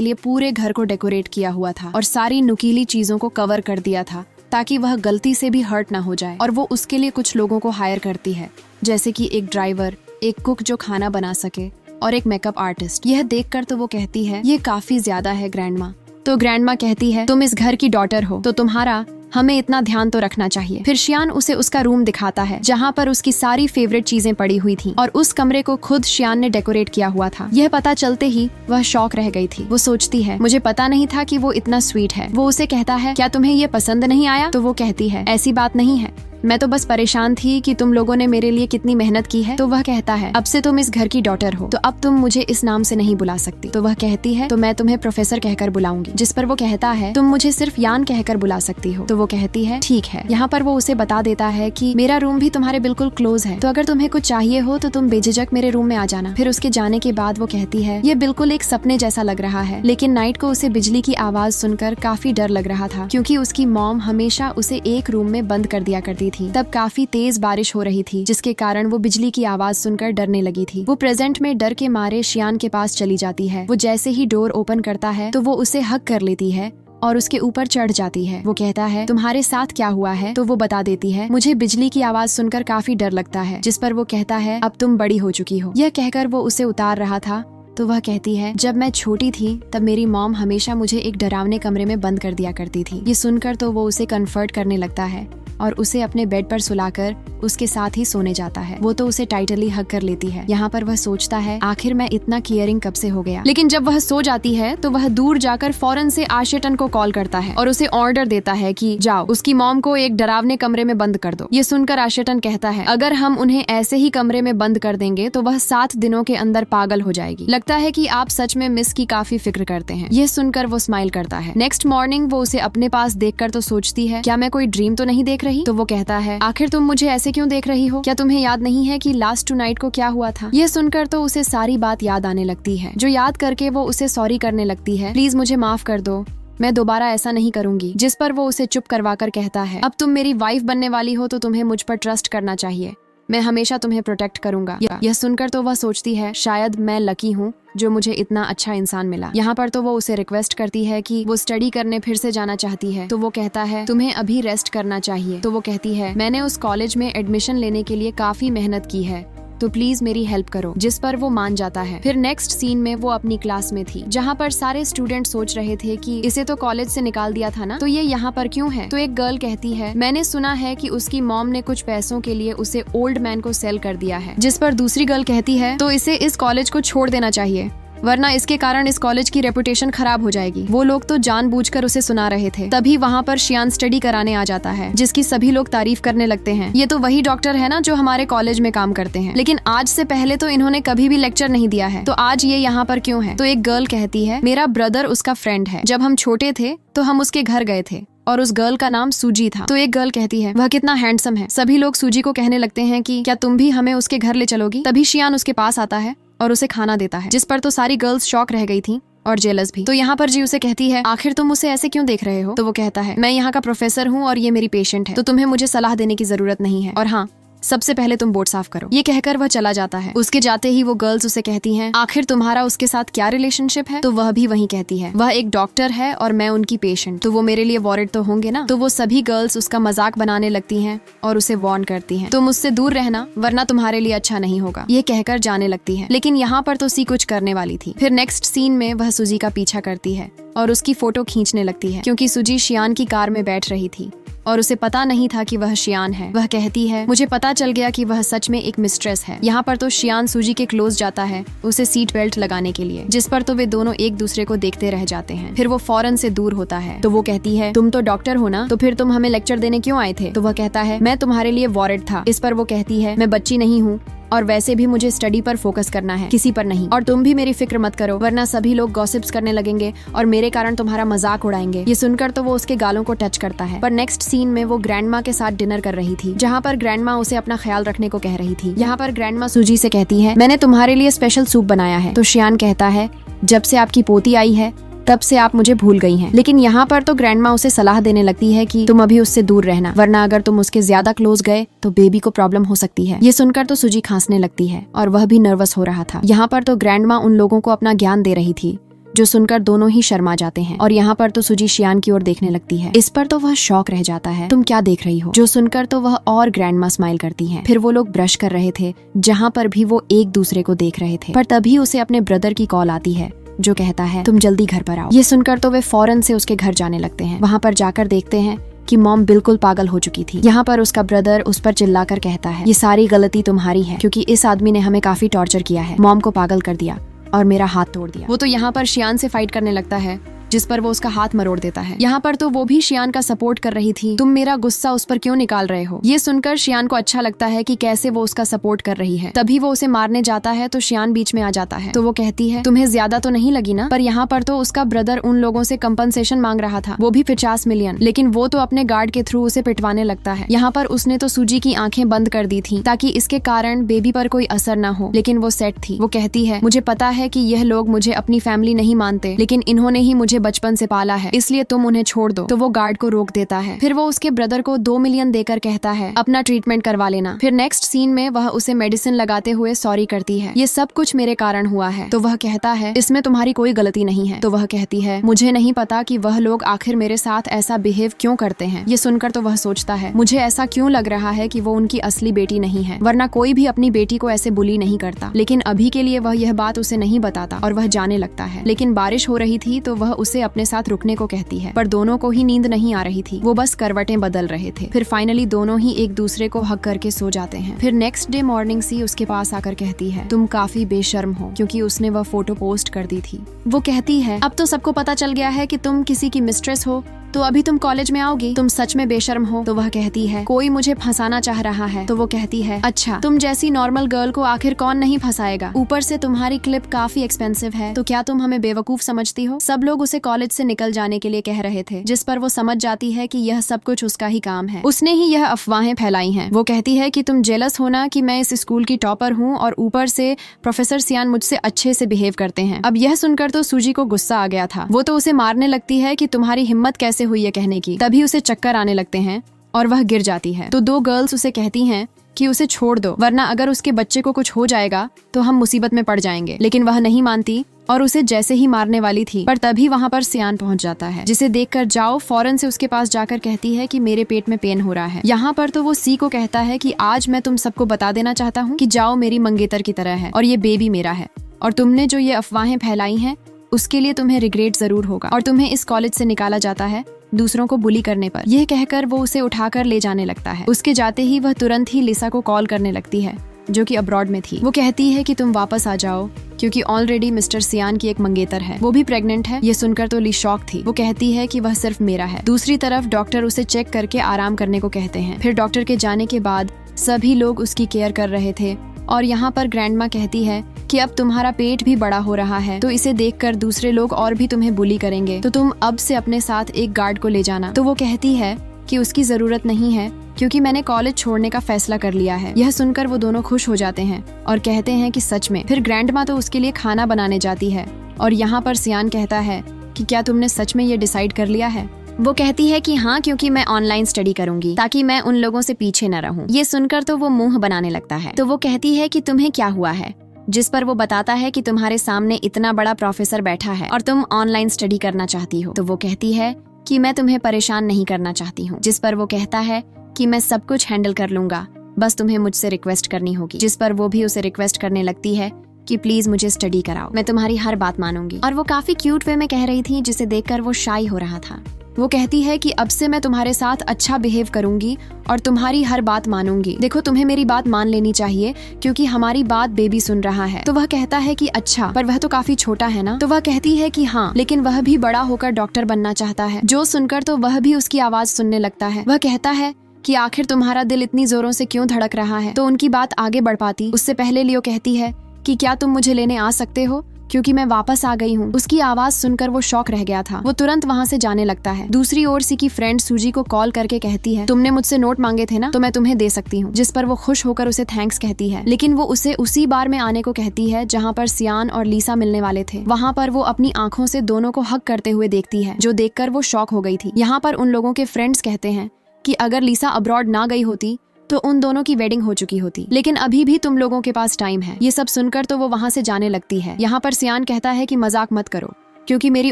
लिए पूरे घर को डेकोरेट किया हुआ था और सारी नुकीली चीजों को कवर कर दिया था ताकि वह गलती से भी हर्ट ना हो जाए। और वो उसके लिए कुछ लोगों को हायर करती है, जैसे कि एक ड्राइवर, एक कुक जो खाना बना सके और एक मेकअप आर्टिस्ट। यह देखकर तो वो कहती है ये काफी ज्यादा है ग्रैंडमा। तो ग्रैंडमा कहती है तुम इस घर की डॉटर हो तो तुम्हारा हमें इतना ध्यान तो रखना चाहिए। फिर शियान उसे उसका रूम दिखाता है जहाँ पर उसकी सारी फेवरेट चीजें पड़ी हुई थी और उस कमरे को खुद शियान ने डेकोरेट किया हुआ था। यह पता चलते ही वह शॉक रह गई थी। वो सोचती है मुझे पता नहीं था कि वो इतना स्वीट है। वो उसे कहता है क्या तुम्हें ये पसंद नहीं आया? तो वो कहती है ऐसी बात नहीं है, मैं तो बस परेशान थी कि तुम लोगों ने मेरे लिए कितनी मेहनत की है। तो वह कहता है अब से तुम इस घर की डॉटर हो तो अब तुम मुझे इस नाम से नहीं बुला सकती। तो वह कहती है तो मैं तुम्हें प्रोफेसर कहकर बुलाऊंगी। जिस पर वो कहता है तुम मुझे सिर्फ यान कहकर बुला सकती हो। तो वो कहती है ठीक है। यहाँ पर वो उसे बता देता है कि मेरा रूम भी तुम्हारे बिल्कुल क्लोज है, तो अगर तुम्हें कुछ चाहिए हो तो तुम बेझिझक मेरे रूम में आ जाना। फिर उसके जाने के बाद वो कहती है ये बिल्कुल एक सपने जैसा लग रहा है। लेकिन नाइट को उसे बिजली की आवाज सुनकर काफी डर लग रहा था क्योंकि उसकी मॉम हमेशा उसे एक रूम में बंद कर दिया करती थी। तब काफी तेज बारिश हो रही थी जिसके कारण वो बिजली की आवाज सुनकर डरने लगी थी। वो प्रेजेंट में डर के मारे शियान के पास चली जाती है। वो जैसे ही डोर ओपन करता है तो वो उसे हग कर लेती है और उसके ऊपर चढ़ जाती है। वो कहता है तुम्हारे साथ क्या हुआ है? तो वो बता देती है मुझे बिजली की आवाज सुनकर काफी डर लगता है। जिस पर वो कहता है अब तुम बड़ी हो चुकी हो। यह कहकर वो उसे उतार रहा था तो वह कहती है जब मैं छोटी थी तब मेरी मॉम हमेशा मुझे एक डरावने कमरे में बंद कर दिया करती थी। ये सुनकर तो वो उसे कंफर्ट करने लगता है और उसे अपने बेड पर सुलाकर उसके साथ ही सोने जाता है। वो तो उसे टाइटली हग कर लेती है। यहाँ पर वह सोचता है आखिर मैं इतना केयरिंग कब से हो गया। लेकिन जब वह सो जाती है तो वह दूर जाकर फौरन से आशेटन को कॉल करता है और उसे ऑर्डर देता है कि जाओ उसकी मॉम को एक डरावने कमरे में बंद कर दो। ये सुनकर आशेटन कहता है अगर हम उन्हें ऐसे ही कमरे में बंद कर देंगे तो वह 7 दिनों के अंदर पागल हो जाएगी। लगता है कि आप सच में मिस की काफी फिक्र करते हैं। ये सुनकर वो स्माइल करता है। नेक्स्ट मॉर्निंग वो उसे अपने पास देखकर तो सोचती है क्या मैं कोई ड्रीम तो नहीं देख रही? तो वो कहता है आखिर तुम मुझे ऐसे क्यों देख रही हो? क्या तुम्हें याद नहीं है कि लास्ट टू नाइट को क्या हुआ था? ये सुनकर तो उसे सारी बात याद आने लगती है, जो याद करके वो उसे सॉरी करने लगती है, प्लीज मुझे माफ कर दो, मैं दोबारा ऐसा नहीं करूंगी। जिस पर वो उसे चुप करवाकर कहता है अब तुम मेरी वाइफ बनने वाली हो तो तुम्हें मुझ पर ट्रस्ट करना चाहिए, मैं हमेशा तुम्हें प्रोटेक्ट करूंगा। यह सुनकर तो वह सोचती है शायद मैं लकी हूँ जो मुझे इतना अच्छा इंसान मिला। यहाँ पर तो वो उसे रिक्वेस्ट करती है कि वो स्टडी करने फिर से जाना चाहती है। तो वो कहता है तुम्हें अभी रेस्ट करना चाहिए। तो वो कहती है मैंने उस कॉलेज में एडमिशन लेने के लिए काफी मेहनत की है, तो प्लीज मेरी हेल्प करो। जिस पर वो मान जाता है। फिर नेक्स्ट सीन में वो अपनी क्लास में थी जहाँ पर सारे स्टूडेंट सोच रहे थे कि इसे तो कॉलेज से निकाल दिया था ना, तो ये यहाँ पर क्यों है? तो एक गर्ल कहती है मैंने सुना है कि उसकी मॉम ने कुछ पैसों के लिए उसे ओल्ड मैन को सेल कर दिया है। जिस पर दूसरी गर्ल कहती है तो इसे इस कॉलेज को छोड़ देना चाहिए, वरना इसके कारण इस कॉलेज की रेपुटेशन खराब हो जाएगी। वो लोग तो जानबूझकर उसे सुना रहे थे। तभी वहाँ पर शियान स्टडी कराने आ जाता है जिसकी सभी लोग तारीफ करने लगते हैं। ये तो वही डॉक्टर है ना जो हमारे कॉलेज में काम करते हैं, लेकिन आज से पहले तो इन्होंने कभी भी लेक्चर नहीं दिया है, तो आज ये यहाँ पर क्यों है? तो एक गर्ल कहती है मेरा ब्रदर उसका फ्रेंड है, जब हम छोटे थे तो हम उसके घर गए थे और उस गर्ल का नाम सूजी था। तो एक गर्ल कहती है वह कितना हैंडसम है। सभी लोग सूजी को कहने लगते हैं कि क्या तुम भी हमें उसके घर ले चलोगी? तभी शियान उसके पास आता है और उसे खाना देता है। जिस पर तो सारी गर्ल्स शॉक रह गई थी और जेलस भी। तो यहाँ पर जी उसे कहती है आखिर तुम उसे ऐसे क्यों देख रहे हो? तो वो कहता है मैं यहाँ का प्रोफेसर हूँ और ये मेरी पेशेंट है, तो तुम्हें मुझे सलाह देने की जरूरत नहीं है, और हाँ सबसे पहले तुम बोर्ड साफ करो। ये कहकर वह चला जाता है। उसके जाते ही वो गर्ल्स उसे कहती हैं आखिर तुम्हारा उसके साथ क्या रिलेशनशिप है? तो वह भी वही कहती है वह एक डॉक्टर है और मैं उनकी पेशेंट, तो वो मेरे लिए वॉरिड तो होंगे ना। तो वो सभी गर्ल्स उसका मजाक बनाने लगती हैं और उसे वार्न करती हैं तुम उससे दूर रहना वरना तुम्हारे लिए अच्छा नहीं होगा। ये कहकर जाने लगती है, लेकिन यहाँ पर तो सी कुछ करने वाली थी। फिर नेक्स्ट सीन में वह सूजी का पीछा करती है और उसकी फोटो खींचने लगती है क्योंकि सूजी शियान की कार में बैठ रही थी और उसे पता नहीं था कि वह शियान है। वह कहती है मुझे पता चल गया कि वह सच में एक मिस्ट्रेस है। यहाँ पर तो शियान सूजी के क्लोज जाता है उसे सीट बेल्ट लगाने के लिए, जिस पर तो वे दोनों एक दूसरे को देखते रह जाते हैं। फिर वो फौरन से दूर होता है। तो वो कहती है तुम तो डॉक्टर हो ना, तो फिर तुम हमें लेक्चर देने क्यों आए थे? तो वह कहता है मैं तुम्हारे लिए वॉरिड था। इस पर वो कहती है मैं बच्ची नहीं हूँ और वैसे भी मुझे स्टडी पर फोकस करना है, किसी पर नहीं, और तुम भी मेरी फिक्र मत करो वरना सभी लोग गॉसिप्स करने लगेंगे और मेरे कारण तुम्हारा मजाक उड़ाएंगे। ये सुनकर तो वो उसके गालों को टच करता है। पर नेक्स्ट सीन में वो ग्रैंडमा के साथ डिनर कर रही थी जहाँ पर ग्रैंडमा उसे अपना ख्याल रखने को कह रही थी। यहाँ पर ग्रैंडमा सूजी से कहती है मैंने तुम्हारे लिए स्पेशल सूप बनाया है। तो शियान कहता है जब से आपकी पोती आई है तब से आप मुझे भूल गई हैं। लेकिन यहाँ पर तो ग्रैंडमा उसे सलाह देने लगती है कि तुम अभी उससे दूर रहना, वरना अगर तुम उसके ज्यादा क्लोज गए तो बेबी को प्रॉब्लम हो सकती है। ये सुनकर तो सूजी खांसने लगती है और वह भी नर्वस हो रहा था। यहाँ पर तो ग्रैंडमा उन लोगों को अपना ज्ञान दे रही थी, जो सुनकर दोनों ही शर्मा जाते हैं। और यहाँ पर तो सूजी शियान की ओर देखने लगती है। इस पर तो वह शॉक रह जाता है, तुम क्या देख रही हो? जो सुनकर तो वह और ग्रैंडमा स्माइल करती हैं। फिर वो लोग ब्रश कर रहे थे, जहाँ पर भी वो एक दूसरे को देख रहे थे। पर तभी उसे अपने ब्रदर की कॉल आती है, जो कहता है तुम जल्दी घर पर आओ। ये सुनकर तो वे फौरन से उसके घर जाने लगते हैं। वहाँ पर जाकर देखते हैं कि मॉम बिल्कुल पागल हो चुकी थी। यहाँ पर उसका ब्रदर उस पर चिल्लाकर कहता है, ये सारी गलती तुम्हारी है, क्योंकि इस आदमी ने हमें काफी टॉर्चर किया है, मॉम को पागल कर दिया और मेरा हाथ तोड़ दिया। वो तो यहाँ पर शियान से फाइट करने लगता है, जिस पर वो उसका हाथ मरोड़ देता है। यहाँ पर तो वो भी शियान का सपोर्ट कर रही थी। तुम मेरा गुस्सा उस पर क्यों निकाल रहे हो? ये सुनकर शियान को अच्छा लगता है कि कैसे वो उसका सपोर्ट कर रही है। तभी वो उसे मारने जाता है तो शियान बीच में आ जाता है। तो वो कहती है, तुम्हें ज्यादा तो नहीं लगी ना? पर यहाँ पर तो उसका ब्रदर उन लोगों से कंपनसेशन मांग रहा था, वो भी 50 मिलियन। लेकिन वो तो अपने गार्ड के थ्रू उसे पिटवाने लगता है। यहाँ पर उसने तो सूजी की आंखें बंद कर दी थी ताकि इसके कारण बेबी पर कोई असर न हो, लेकिन वो सेट थी। वो कहती है, मुझे पता है कि यह लोग मुझे अपनी फैमिली नहीं मानते, लेकिन इन्होंने ही मुझे बचपन से पाला है, इसलिए तुम उन्हें छोड़ दो। तो वो गार्ड को रोक देता है। फिर वो उसके ब्रदर को 2 मिलियन देकर कहता है, अपना ट्रीटमेंट करवा लेना। फिर नेक्स्ट सीन में वह उसे मेडिसिन लगाते हुए सॉरी करती है, ये सब कुछ मेरे कारण हुआ है। तो वह कहता है, इसमें तुम्हारी कोई गलती नहीं है। तो वह कहती है, मुझे नहीं पता कि वह लोग आखिर मेरे साथ ऐसा बिहेव क्यों करते हैं। ये सुनकर तो वह सोचता है, मुझे ऐसा क्यों लग रहा है कि वो उनकी असली बेटी नहीं है, वरना कोई भी अपनी बेटी को ऐसे बुली नहीं करता। लेकिन अभी के लिए वह यह बात उसे नहीं बताता और वह जाने लगता है। लेकिन बारिश हो रही थी तो वह उसे अपने साथ रुकने को कहती है, पर दोनों को ही नींद नहीं आ रही थी, वो बस करवटें बदल रहे थे। फिर फाइनली दोनों ही एक दूसरे को हक करके सो जाते हैं। फिर नेक्स्ट डे मॉर्निंग सी उसके पास आकर कहती है, तुम काफी बेशर्म हो, क्योंकि उसने वह फोटो पोस्ट कर दी थी। वो कहती है, अब तो सबको पता चल गया है कि तुम किसी की मिस्ट्रेस हो, तो अभी तुम कॉलेज में आओगी, तुम सच में बेशर्म हो। तो वह कहती है, कोई मुझे फंसाना चाह रहा है। तो वो कहती है, अच्छा, तुम जैसी नॉर्मल गर्ल को आखिर कौन नहीं फंसाएगा? ऊपर से तुम्हारी क्लिप काफी एक्सपेंसिव है, तो क्या तुम हमें बेवकूफ समझती हो? सब लोग उसे कॉलेज से निकल जाने के लिए कह रहे थे, जिस पर वो समझ जाती है कि यह सब कुछ उसका ही काम है, उसने ही यह अफवाहें फैलाई हैं। वो कहती है कि तुम जेलस होना कि मैं इस स्कूल की टॉपर हूँ और ऊपर से प्रोफेसर सियान मुझसे अच्छे से बिहेव करते हैं। अब यह सुनकर तो सूजी को गुस्सा आ गया था। वो तो उसे मारने लगती है कि तुम्हारी हिम्मत कैसे हुई है कहने की। तभी उसे चक्कर आने लगते हैं और वह गिर जाती है। तो 2 गर्ल्स उसे कहती हैं कि उसे छोड़ दो, वरना अगर उसके बच्चे को कुछ हो जाएगा तो हम मुसीबत में पड़ जाएंगे। लेकिन वह नहीं मानती और उसे जैसे ही मारने वाली थी, पर तभी वहाँ पर सियान पहुँच जाता है, जिसे देखकर जाओ फौरन से उसके पास जाकर कहती है कि मेरे पेट में पेन हो रहा है। यहाँ पर तो वो सी को कहता है कि आज मैं तुम सबको बता देना चाहता हूँ कि जाओ मेरी मंगेतर की तरह है और ये बेबी मेरा है, और तुमने जो ये अफवाहें फैलाई हैं उसके लिए तुम्हें रिग्रेट जरूर होगा, और तुम्हें इस कॉलेज से निकाला जाता है दूसरों को बुली करने पर। यह कहकर वो उसे उठाकर ले जाने लगता है। उसके जाते ही वह तुरंत ही लिसा को कॉल करने लगती है, जो कि अब्रॉड में थी। वो कहती है कि तुम वापस आ जाओ, क्योंकि ऑलरेडी मिस्टर सियान की एक मंगेतर है, वो भी प्रेग्नेंट है। ये सुनकर तो ली शॉक थी। वो कहती है कि वह सिर्फ मेरा है। दूसरी तरफ डॉक्टर उसे चेक करके आराम करने को कहते हैं। फिर डॉक्टर के जाने के बाद सभी लोग उसकी केयर कर रहे थे, और यहाँ पर ग्रैंडमा कहती है कि अब तुम्हारा पेट भी बड़ा हो रहा है, तो इसे देखकर दूसरे लोग और भी तुम्हें बुली करेंगे, तो तुम अब से अपने साथ एक गार्ड को ले जाना। तो वो कहती है कि उसकी जरूरत नहीं है, क्योंकि मैंने कॉलेज छोड़ने का फैसला कर लिया है। यह सुनकर वो दोनों खुश हो जाते हैं और कहते हैं कि सच में। फिर ग्रैंडमा तो उसके लिए खाना बनाने जाती है, और यहाँ पर सियान कहता है कि क्या तुमने सच में ये डिसाइड कर लिया है? वो कहती है कि हाँ, क्योंकि मैं ऑनलाइन स्टडी करूंगी ताकि मैं उन लोगों से पीछे न रहूं। ये सुनकर तो वो मुंह बनाने लगता है। तो वो कहती है कि तुम्हें क्या हुआ है, जिस पर वो बताता है कि तुम्हारे सामने इतना बड़ा प्रोफेसर बैठा है और तुम ऑनलाइन स्टडी करना चाहती हो। तो वो कहती है कि मैं तुम्हें परेशान नहीं करना चाहती हूँ, जिस पर वो कहता है कि मैं सब कुछ हैंडल कर लूंगा, बस तुम्हें मुझसे रिक्वेस्ट करनी होगी। जिस पर वो भी उसे रिक्वेस्ट करने लगती है कि प्लीज मुझे स्टडी कराओ, मैं तुम्हारी हर बात मानूंगी। और वो काफी क्यूट वे में कह रही थी, जिसे देखकर वो शाई हो रहा था। वो कहती है कि अब से मैं तुम्हारे साथ अच्छा बिहेव करूंगी और तुम्हारी हर बात मानूंगी। देखो, तुम्हें मेरी बात मान लेनी चाहिए, क्योंकि हमारी बात बेबी सुन रहा है। तो वह कहता है कि अच्छा, पर वह तो काफी छोटा है ना? तो वह कहती है कि हाँ, लेकिन वह भी बड़ा होकर डॉक्टर बनना चाहता है। जो सुनकर तो वह भी उसकी आवाज सुनने लगता है। वह कहता है कि आखिर तुम्हारा दिल इतनी जोरों से क्यों धड़क रहा है? तो उनकी बात आगे बढ़ पाती उससे पहले लियो कहती है कि क्या तुम मुझे लेने आ सकते हो? क्योंकि मैं वापस आ गई हूँ। उसकी आवाज सुनकर वो शॉक रह गया था। वो तुरंत वहाँ से जाने लगता है। दूसरी ओर सी की फ्रेंड सूजी को कॉल करके कहती है, तुमने मुझसे नोट मांगे थे ना, तो मैं तुम्हें दे सकती हूँ। जिस पर वो खुश होकर उसे थैंक्स कहती है, लेकिन वो उसे उसी बार में आने को कहती है जहाँ पर सियान और लीसा मिलने वाले थे। वहाँ पर वो अपनी आंखों से दोनों को हग करते हुए देखती है, जो देखकर वो शॉक हो गई थी। यहाँ पर उन लोगों के फ्रेंड्स कहते हैं कि अगर लीसा अब्रॉड ना गई होती तो उन दोनों की वेडिंग हो चुकी होती, लेकिन अभी भी तुम लोगों के पास टाइम है। ये सब सुनकर तो वो वहाँ से जाने लगती है। यहाँ पर सियान कहता है कि मजाक मत करो, क्योंकि मेरी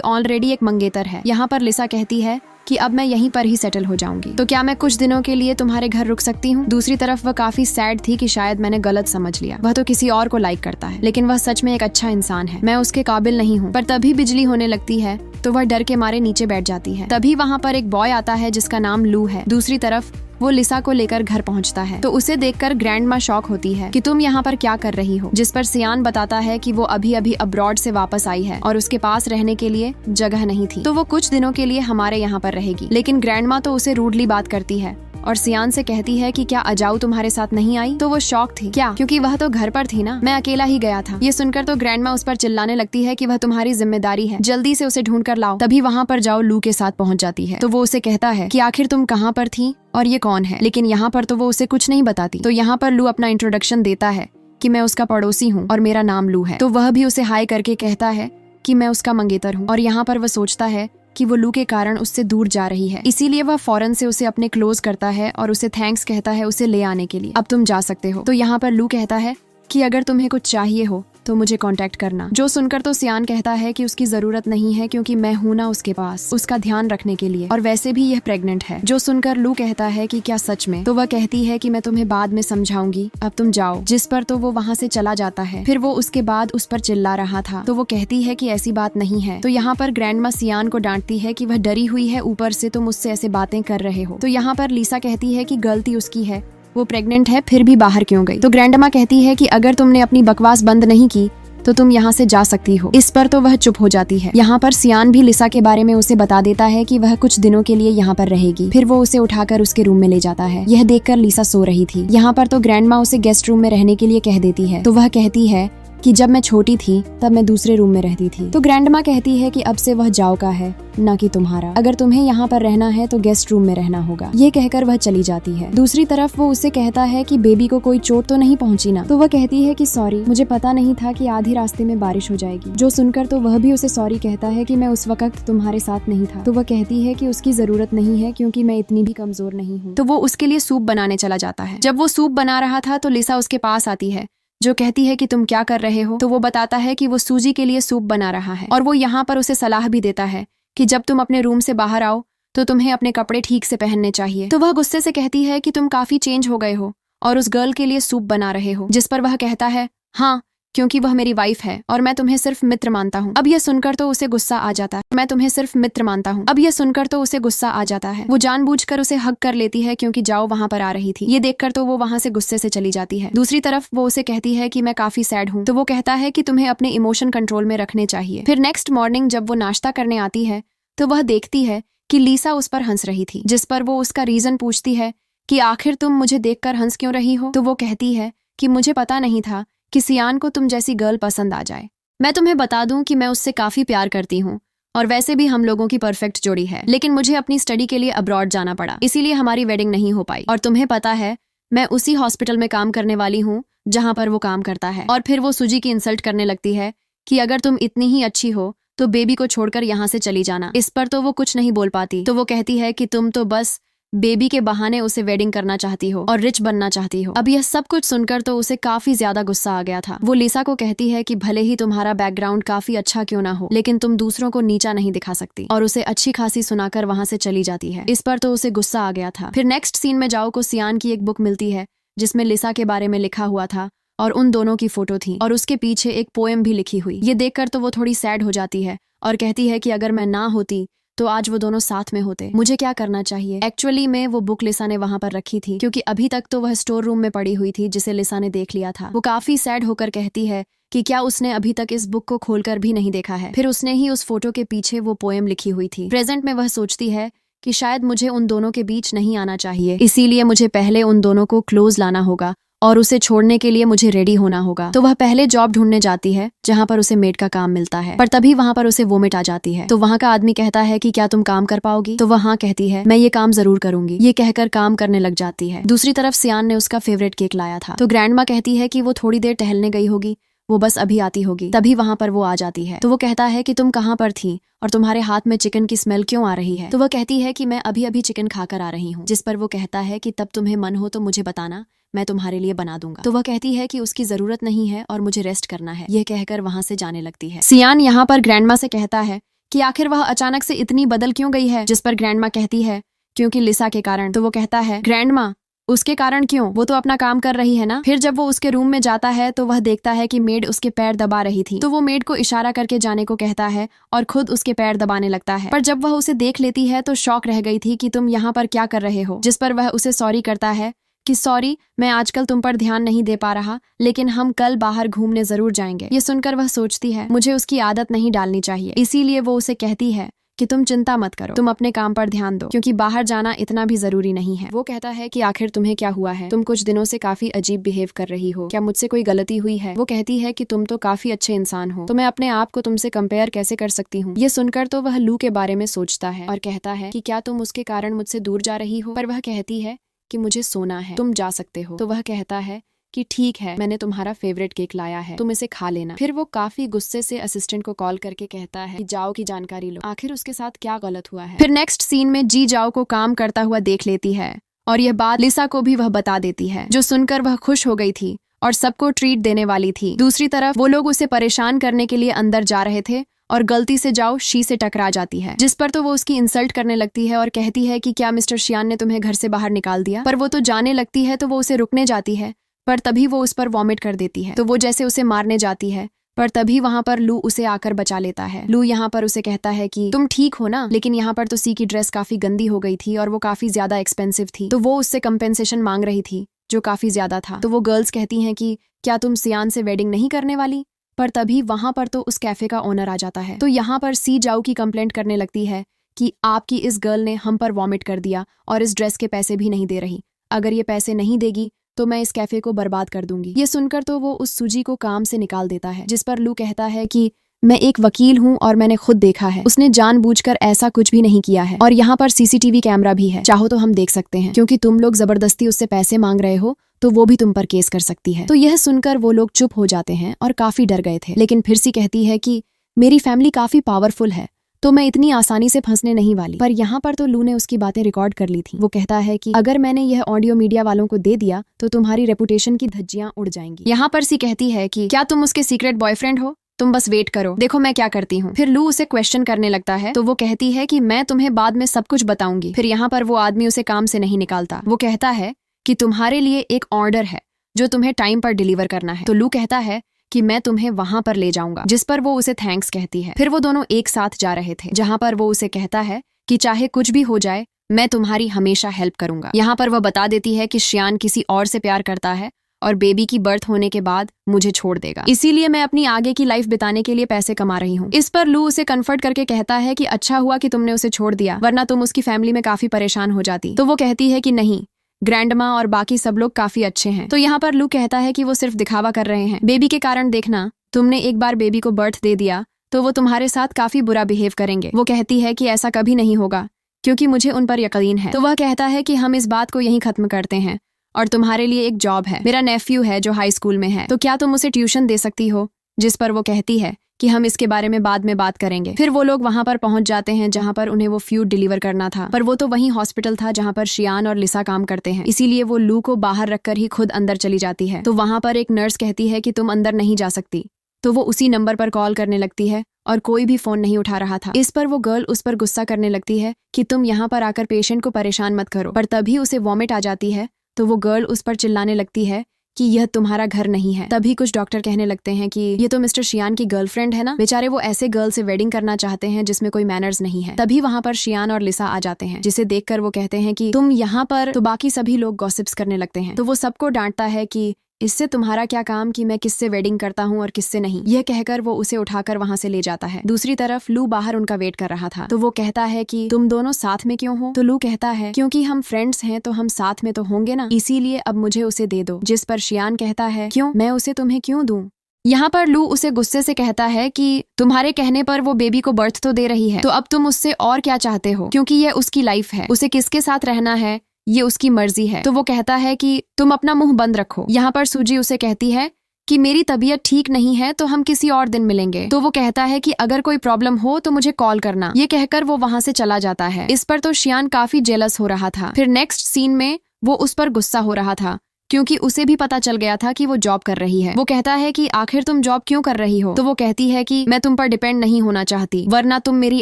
ऑलरेडी एक मंगेतर है। यहाँ पर लिसा कहती है कि अब मैं यहीं पर ही सेटल हो जाऊंगी, तो क्या मैं कुछ दिनों के लिए तुम्हारे घर रुक सकती हूँ। दूसरी तरफ वह काफी सैड थी कि शायद मैंने गलत समझ लिया। वह तो किसी और को लाइक करता है, लेकिन वह सच में एक अच्छा इंसान है। मैं उसके काबिल नहीं हूँ। पर तभी बिजली होने लगती है तो वह डर के मारे नीचे बैठ जाती है। तभी वहाँ पर एक बॉय आता है जिसका नाम लू है। दूसरी तरफ वो लिसा को लेकर घर पहुंचता है, तो उसे देखकर ग्रैंड माँ शॉक होती है कि तुम यहाँ पर क्या कर रही हो। जिस पर सियान बताता है कि वो अभी अभी अब्रॉड से वापस आई है और उसके पास रहने के लिए जगह नहीं थी, तो वो कुछ दिनों के लिए हमारे यहाँ पर रहेगी। लेकिन ग्रैंड माँ तो उसे रूडली बात करती है और सियान से कहती है कि क्या अजाऊ तुम्हारे साथ नहीं आई। तो वो शॉक थी। क्या? क्योंकि वह तो घर पर थी ना, मैं अकेला ही गया था। ये सुनकर तो ग्रैंडमा उस पर चिल्लाने लगती है कि वह तुम्हारी जिम्मेदारी है, जल्दी से उसे ढूंढ कर लाओ। तभी वहाँ पर जाओ लू के साथ पहुँच जाती है। तो वो उसे कहता है कि आखिर तुम कहाँ पर थी और ये कौन है, लेकिन यहाँ पर तो वो उसे कुछ नहीं बताती। तो यहाँ पर लू अपना इंट्रोडक्शन देता है कि मैं उसका पड़ोसी हूँ और मेरा नाम लू है। तो वह भी उसे हाय करके कहता है कि मैं उसका मंगेतर हूँ। और यहाँ पर वह सोचता है कि वो लू के कारण उससे दूर जा रही है, इसीलिए वह फौरन से उसे अपने क्लोज करता है और उसे थैंक्स कहता है उसे ले आने के लिए। अब तुम जा सकते हो। तो यहाँ पर लू कहता है कि अगर तुम्हें कुछ चाहिए हो तो मुझे कांटेक्ट करना। जो सुनकर तो सियान कहता है कि उसकी जरूरत नहीं है, क्योंकि मैं हूं ना उसके पास उसका ध्यान रखने के लिए, और वैसे भी यह प्रेग्नेंट है। जो सुनकर लू कहता है कि क्या सच में? तो वह कहती है कि मैं तुम्हें बाद में समझाऊंगी, अब तुम जाओ। जिस पर तो वो वहाँ से चला जाता है। फिर वो उसके बाद उस पर चिल्ला रहा था, तो वो कहती है कि ऐसी बात नहीं है। तो यहाँ पर ग्रैंडमा सियान को डांटती है कि वह डरी हुई है, ऊपर से तुम मुझसे ऐसे बातें कर रहे हो। तो यहाँ पर लीसा कहती है कि गलती उसकी है, वो प्रेग्नेंट है फिर भी बाहर क्यों गई। तो ग्रैंडमा कहती है कि अगर तुमने अपनी बकवास बंद नहीं की तो तुम यहाँ से जा सकती हो। इस पर तो वह चुप हो जाती है। यहाँ पर सियान भी लिसा के बारे में उसे बता देता है कि वह कुछ दिनों के लिए यहाँ पर रहेगी। फिर वो उसे उठाकर उसके रूम में ले जाता है। यह देखकर लिसा सो रही थी। यहाँ पर तो ग्रैंडमा उसे गेस्ट रूम में रहने के लिए कह देती है। तो वह कहती है कि जब मैं छोटी थी तब मैं दूसरे रूम में रहती थी। तो ग्रैंडमा कहती है कि अब से वह जाओ का है, ना कि तुम्हारा। अगर तुम्हें यहाँ पर रहना है तो गेस्ट रूम में रहना होगा। ये कहकर वह चली जाती है। दूसरी तरफ वो उसे कहता है कि बेबी को कोई चोट तो नहीं पहुंची ना। तो वह कहती है कि सॉरी, मुझे पता नहीं था कि आधी रास्ते में बारिश हो जाएगी। जो सुनकर तो वह भी उसे सॉरी कहता है कि मैं उस वक्त तुम्हारे साथ नहीं था। तो वह कहती है कि उसकी जरूरत नहीं है, क्योंकि मैं इतनी भी कमजोर नहीं हूँ। तो वो उसके लिए सूप बनाने चला जाता है। जब वो सूप बना रहा था तो लिसा उसके पास आती है, जो कहती है कि तुम क्या कर रहे हो। तो वो बताता है कि वो सूजी के लिए सूप बना रहा है, और वो यहाँ पर उसे सलाह भी देता है कि जब तुम अपने रूम से बाहर आओ तो तुम्हें अपने कपड़े ठीक से पहनने चाहिए। तो वह गुस्से से कहती है कि तुम काफी चेंज हो गए हो और उस गर्ल के लिए सूप बना रहे हो। जिस पर वह कहता है हाँ, क्योंकि वह मेरी वाइफ है और मैं तुम्हें सिर्फ मित्र मानता हूँ। अब यह सुनकर तो उसे गुस्सा आ जाता है। मैं तुम्हें सिर्फ मित्र मानता हूँ। अब यह सुनकर तो उसे गुस्सा आ जाता है। वो जानबूझकर उसे हग कर लेती है, क्योंकि जाओ वहाँ पर आ रही थी। ये देखकर तो वो वहाँ से गुस्से से चली जाती है। दूसरी तरफ वो उसे कहती है कि मैं काफी सैड हूँ। तो वो कहता है कि तुम्हें अपने इमोशन कंट्रोल में रखने चाहिए। फिर नेक्स्ट मॉर्निंग जब वो नाश्ता करने आती है तो वह देखती है कि लीसा उस पर हंस रही थी। जिस पर वो उसका रीजन पूछती है कि आखिर तुम मुझे देखकर हंस क्यों रही हो। तो वो कहती है कि मुझे पता नहीं था कि सियान को तुम जैसी गर्ल पसंद आ जाए। मैं तुम्हें बता दूं कि मैं उससे काफी प्यार करती हूँ, और वैसे भी हम लोगों की परफेक्ट जोड़ी है, लेकिन मुझे अपनी स्टडी के लिए अब्रॉड जाना पड़ा, इसीलिए हमारी वेडिंग नहीं हो पाई। और तुम्हें पता है मैं उसी हॉस्पिटल में काम करने वाली हूँ जहाँ पर वो काम करता है। और फिर वो सूजी की इंसल्ट करने लगती है कि अगर तुम इतनी ही अच्छी हो तो बेबी को छोड़कर यहाँ से चली जाना। इस पर तो वो कुछ नहीं बोल पाती। तो वो कहती है कि तुम तो बस बेबी के बहाने उसे वेडिंग करना चाहती हो और रिच बनना चाहती हो। अब यह सब कुछ सुनकर तो उसे काफी ज्यादा गुस्सा आ गया था। वो लिसा को कहती है कि भले ही तुम्हारा बैकग्राउंड काफी अच्छा क्यों ना हो, लेकिन तुम दूसरों को नीचा नहीं दिखा सकती, और उसे अच्छी खासी सुनाकर वहां से चली जाती है। इस पर तो उसे गुस्सा आ गया था। फिर नेक्स्ट सीन में जाओ को सियान की एक बुक मिलती है जिसमें लिसा के बारे में लिखा हुआ था और उन दोनों की फोटो थी, और उसके पीछे एक पोएम भी लिखी हुई। ये देखकर तो वो थोड़ी सैड हो जाती है और कहती है कि अगर मैं ना होती तो आज वो दोनों साथ में होते। मुझे क्या करना चाहिए? एक्चुअली में वो बुक लिसा ने वहां पर रखी थी, क्योंकि अभी तक तो वह स्टोर रूम में पड़ी हुई थी जिसे लिसा ने देख लिया था। वो काफी सैड होकर कहती है कि क्या उसने अभी तक इस बुक को खोलकर भी नहीं देखा है। फिर उसने ही उस फोटो के पीछे वो पोएम लिखी हुई थी। प्रेजेंट में वह सोचती है कि शायद मुझे उन दोनों के बीच नहीं आना चाहिए, इसीलिए मुझे पहले उन दोनों को क्लोज लाना होगा और उसे छोड़ने के लिए मुझे रेडी होना होगा। तो वह पहले जॉब ढूंढने जाती है जहाँ पर उसे मेड का काम मिलता है, पर तभी वहाँ पर उसे वोमिट आ जाती है। तो वहाँ का आदमी कहता है कि क्या तुम काम कर पाओगी? तो वह हाँ कहती है, मैं ये काम जरूर करूंगी। ये कहकर काम करने लग जाती है। दूसरी तरफ सियान ने उसका फेवरेट केक लाया था। तो ग्रैंड माँ कहती है कि वो थोड़ी देर टहलने गई होगी, वो बस अभी आती होगी। तभी वहाँ पर वो आ जाती है। तो वो कहता है कि तुम कहाँ पर थी और तुम्हारे हाथ में चिकन की स्मेल क्यों आ रही है? तो वह कहती है कि मैं अभी अभी चिकन खाकर आ रही हूँ। जिस पर वो कहता है कि तब तुम्हें मन हो तो मुझे बताना, मैं तुम्हारे लिए बना दूंगा। तो वह कहती है कि उसकी जरूरत नहीं है और मुझे रेस्ट करना है। यह कहकर वहां से जाने लगती है। सियान यहाँ पर ग्रैंडमा से कहता है कि आखिर वह अचानक से इतनी बदल क्यों गई है? जिस पर ग्रैंडमा कहती है क्योंकि लिसा के कारण। तो वो कहता है, ग्रैंडमा उसके कारण क्यों? वो तो अपना काम कर रही है ना। फिर जब वो उसके रूम में जाता है तो वह देखता है कि मेड उसके पैर दबा रही थी। तो वो मेड को इशारा करके जाने को कहता है और खुद उसके पैर दबाने लगता है। पर जब वह उसे देख लेती है तो शॉक रह गई थी कि तुम यहाँ पर क्या कर रहे हो? जिस पर वह उसे सॉरी करता है कि सॉरी, मैं आजकल तुम पर ध्यान नहीं दे पा रहा, लेकिन हम कल बाहर घूमने जरूर जाएंगे। ये सुनकर वह सोचती है मुझे उसकी आदत नहीं डालनी चाहिए, इसीलिए वो उसे कहती है कि तुम चिंता मत करो, तुम अपने काम पर ध्यान दो, क्योंकि बाहर जाना इतना भी जरूरी नहीं है। वो कहता है कि आखिर तुम्हें क्या हुआ है? तुम कुछ दिनों से काफी अजीब बिहेव कर रही हो, क्या मुझसे कोई गलती हुई है? वो कहती है कि तुम तो काफी अच्छे इंसान हो, तो मैं अपने आप को तुमसे कंपेयर कैसे कर सकती हूँ? ये सुनकर तो वह लू के बारे में सोचता है और कहता है कि क्या तुम उसके कारण मुझसे दूर जा रही हो? पर वह कहती है कि मुझे सोना है, तुम जा सकते हो। तो वह कहता है कि ठीक है, मैंने तुम्हारा फेवरेट केक लाया है, तुम इसे खा लेना। फिर वो काफी गुस्से से असिस्टेंट को कॉल करके कहता है कि जाओ की जानकारी लो, आखिर उसके साथ क्या गलत हुआ है। फिर नेक्स्ट सीन में जी जाओ को काम करता हुआ देख लेती है और यह बात लिसा को भी वह बता देती है, जो सुनकर वह खुश हो गई थी और सबको ट्रीट देने वाली थी। दूसरी तरफ वो लोग उसे परेशान करने के लिए अंदर जा रहे थे और गलती से जाओ शी से टकरा जाती है, जिस पर तो वो उसकी इंसल्ट करने लगती है और कहती है कि क्या मिस्टर शियान ने तुम्हें घर से बाहर निकाल दिया? पर वो तो जाने लगती है तो वो उसे रुकने जाती है, पर तभी वो उस पर वॉमिट कर देती है। तो वो जैसे उसे मारने जाती है, पर तभी वहां पर लू उसे आकर बचा लेता है। लू यहाँ पर उसे कहता है कि तुम ठीक हो ना? लेकिन यहाँ पर तो सी की ड्रेस काफी गंदी हो गई थी और वो काफी ज्यादा एक्सपेंसिव थी, तो वो उससे कंपेंसेशन मांग रही थी जो काफी ज्यादा था। तो वो गर्ल्स कहती हैं कि क्या तुम सियान से वेडिंग नहीं करने वाली? पर तभी वहां पर तो उस कैफे का ओनर आ जाता है। तो यहाँ पर सी जाओ की कंप्लेंट करने लगती है कि आपकी इस गर्ल ने हम पर वॉमिट कर दिया और इस ड्रेस के पैसे भी नहीं दे रही। अगर ये पैसे नहीं देगी तो मैं इस कैफे को बर्बाद कर दूंगी। ये सुनकर तो वो उस सूजी को काम से निकाल देता है, जिस पर लू कहता है कि मैं एक वकील हूँ और मैंने खुद देखा है, उसने जानबूझकर ऐसा कुछ भी नहीं किया है और यहाँ पर सीसीटीवी कैमरा भी है, चाहो तो हम देख सकते हैं, क्योंकि तुम लोग जबरदस्ती उससे पैसे मांग रहे हो तो वो भी तुम पर केस कर सकती है। तो यह सुनकर वो लोग चुप हो जाते हैं और काफी डर गए थे। लेकिन फिर सी कहती है कि मेरी फैमिली काफी पावरफुल है, तो मैं इतनी आसानी से फंसने नहीं वाली। पर यहाँ पर तो लू ने उसकी बातें रिकॉर्ड कर ली थी। वो कहता है कि अगर मैंने यह ऑडियो मीडिया वालों को दे दिया तो तुम्हारी रेपुटेशन की धज्जियां उड़ जाएंगी। यहाँ पर सी कहती है कि क्या तुम उसके सीक्रेट बॉयफ्रेंड हो? तुम बस वेट करो, देखो मैं क्या करती हूँ। फिर लू उसे क्वेश्चन करने लगता है, तो वो कहती है कि मैं तुम्हें बाद में सब कुछ बताऊंगी। फिर यहाँ पर वो आदमी उसे काम से नहीं निकालता। वो कहता है कि तुम्हारे लिए एक ऑर्डर है जो तुम्हें टाइम पर डिलीवर करना है। तो लू कहता है कि मैं तुम्हें वहां पर ले जाऊंगा, जिस पर वो उसे थैंक्स कहती है। फिर वो दोनों एक साथ जा रहे थे, जहां पर वो उसे कहता है कि चाहे कुछ भी हो जाए मैं तुम्हारी हमेशा हेल्प करूंगा। यहाँ पर वह बता देती है कि शियान किसी और से प्यार करता है और बेबी की बर्थ होने के बाद मुझे छोड़ देगा, इसीलिए मैं अपनी आगे की लाइफ बिताने के लिए पैसे कमा रही हूँ। इस पर लू उसे कंफर्ट करके कहता है कि अच्छा हुआ कि तुमने उसे छोड़ दिया, वरना तुम उसकी फैमिली में काफी परेशान हो जाती। तो वो कहती है कि नहीं, ग्रैंडमा और बाकी सब लोग काफी अच्छे हैं। तो यहाँ पर लू कहता है कि वो सिर्फ दिखावा कर रहे हैं, बेबी के कारण देखना, तुमने एक बार बेबी को बर्थ दे दिया तो वो तुम्हारे साथ काफी बुरा बिहेव करेंगे। वो कहती है कि ऐसा कभी नहीं होगा क्योंकि मुझे उन पर यकीन है। तो वह कहता है कि हम इस बात को यहीं खत्म करते हैं और तुम्हारे लिए एक जॉब है, मेरा नेफ्यू है जो हाई स्कूल में है, तो क्या तुम उसे ट्यूशन दे सकती हो? जिस पर वो कहती है कि हम इसके बारे में बाद में बात करेंगे। फिर वो लोग वहां पर पहुंच जाते हैं जहां पर उन्हें वो फ्यूड डिलीवर करना था, पर वो तो वही हॉस्पिटल था जहां पर शियान और लिसा काम करते हैं, इसीलिए वो लू को बाहर रखकर ही खुद अंदर चली जाती है। तो वहां पर एक नर्स कहती है कि तुम अंदर नहीं जा सकती, तो वो उसी नंबर पर कॉल करने लगती है और कोई भी फोन नहीं उठा रहा था। इस पर वो गर्ल उस पर गुस्सा करने लगती है कि तुम यहाँ पर आकर पेशेंट को परेशान मत करो, पर तभी उसे वॉमिट आ जाती है। तो वो गर्ल उस पर चिल्लाने लगती है कि यह तुम्हारा घर नहीं है। तभी कुछ डॉक्टर कहने लगते हैं कि ये तो मिस्टर शियान की गर्लफ्रेंड है ना, बेचारे वो ऐसे गर्ल से वेडिंग करना चाहते हैं जिसमें कोई मैनर्स नहीं है। तभी वहां पर शियान और लिसा आ जाते हैं, जिसे देखकर वो कहते हैं कि तुम यहाँ पर, तो बाकी सभी लोग गॉसिप्स करने लगते हैं। तो वो सबको डांटता है कि इससे तुम्हारा क्या काम कि मैं किससे वेडिंग करता हूँ और किससे नहीं। यह कहकर वो उसे उठाकर वहाँ से ले जाता है। दूसरी तरफ लू बाहर उनका वेट कर रहा था, तो वो कहता है कि तुम दोनों साथ में क्यों हो? तो लू कहता है क्योंकि हम फ्रेंड्स हैं तो हम साथ में तो होंगे ना, इसीलिए अब मुझे उसे दे दो। जिस पर शियान कहता है क्यों, मैं उसे तुम्हें क्यों दूं? यहाँ पर लू उसे गुस्से से कहता है कि तुम्हारे कहने पर वो बेबी को बर्थ तो दे रही है, तो अब तुम उससे और क्या चाहते हो, क्योंकि यह उसकी लाइफ है, उसे किसके साथ रहना है ये उसकी मर्जी है। तो वो कहता है कि तुम अपना मुंह बंद रखो। यहाँ पर सूजी उसे कहती है कि मेरी तबीयत ठीक नहीं है तो हम किसी और दिन मिलेंगे। तो वो कहता है कि अगर कोई प्रॉब्लम हो तो मुझे कॉल करना। ये कहकर वो वहाँ से चला जाता है। इस पर तो शियान काफी जेलस हो रहा था। फिर नेक्स्ट सीन में वो उस पर गुस्सा हो रहा था क्योंकि उसे भी पता चल गया था कि वो जॉब कर रही है। वो कहता है कि आखिर तुम जॉब क्यों कर रही हो? तो वो कहती है कि मैं तुम पर डिपेंड नहीं होना चाहती, वरना तुम मेरी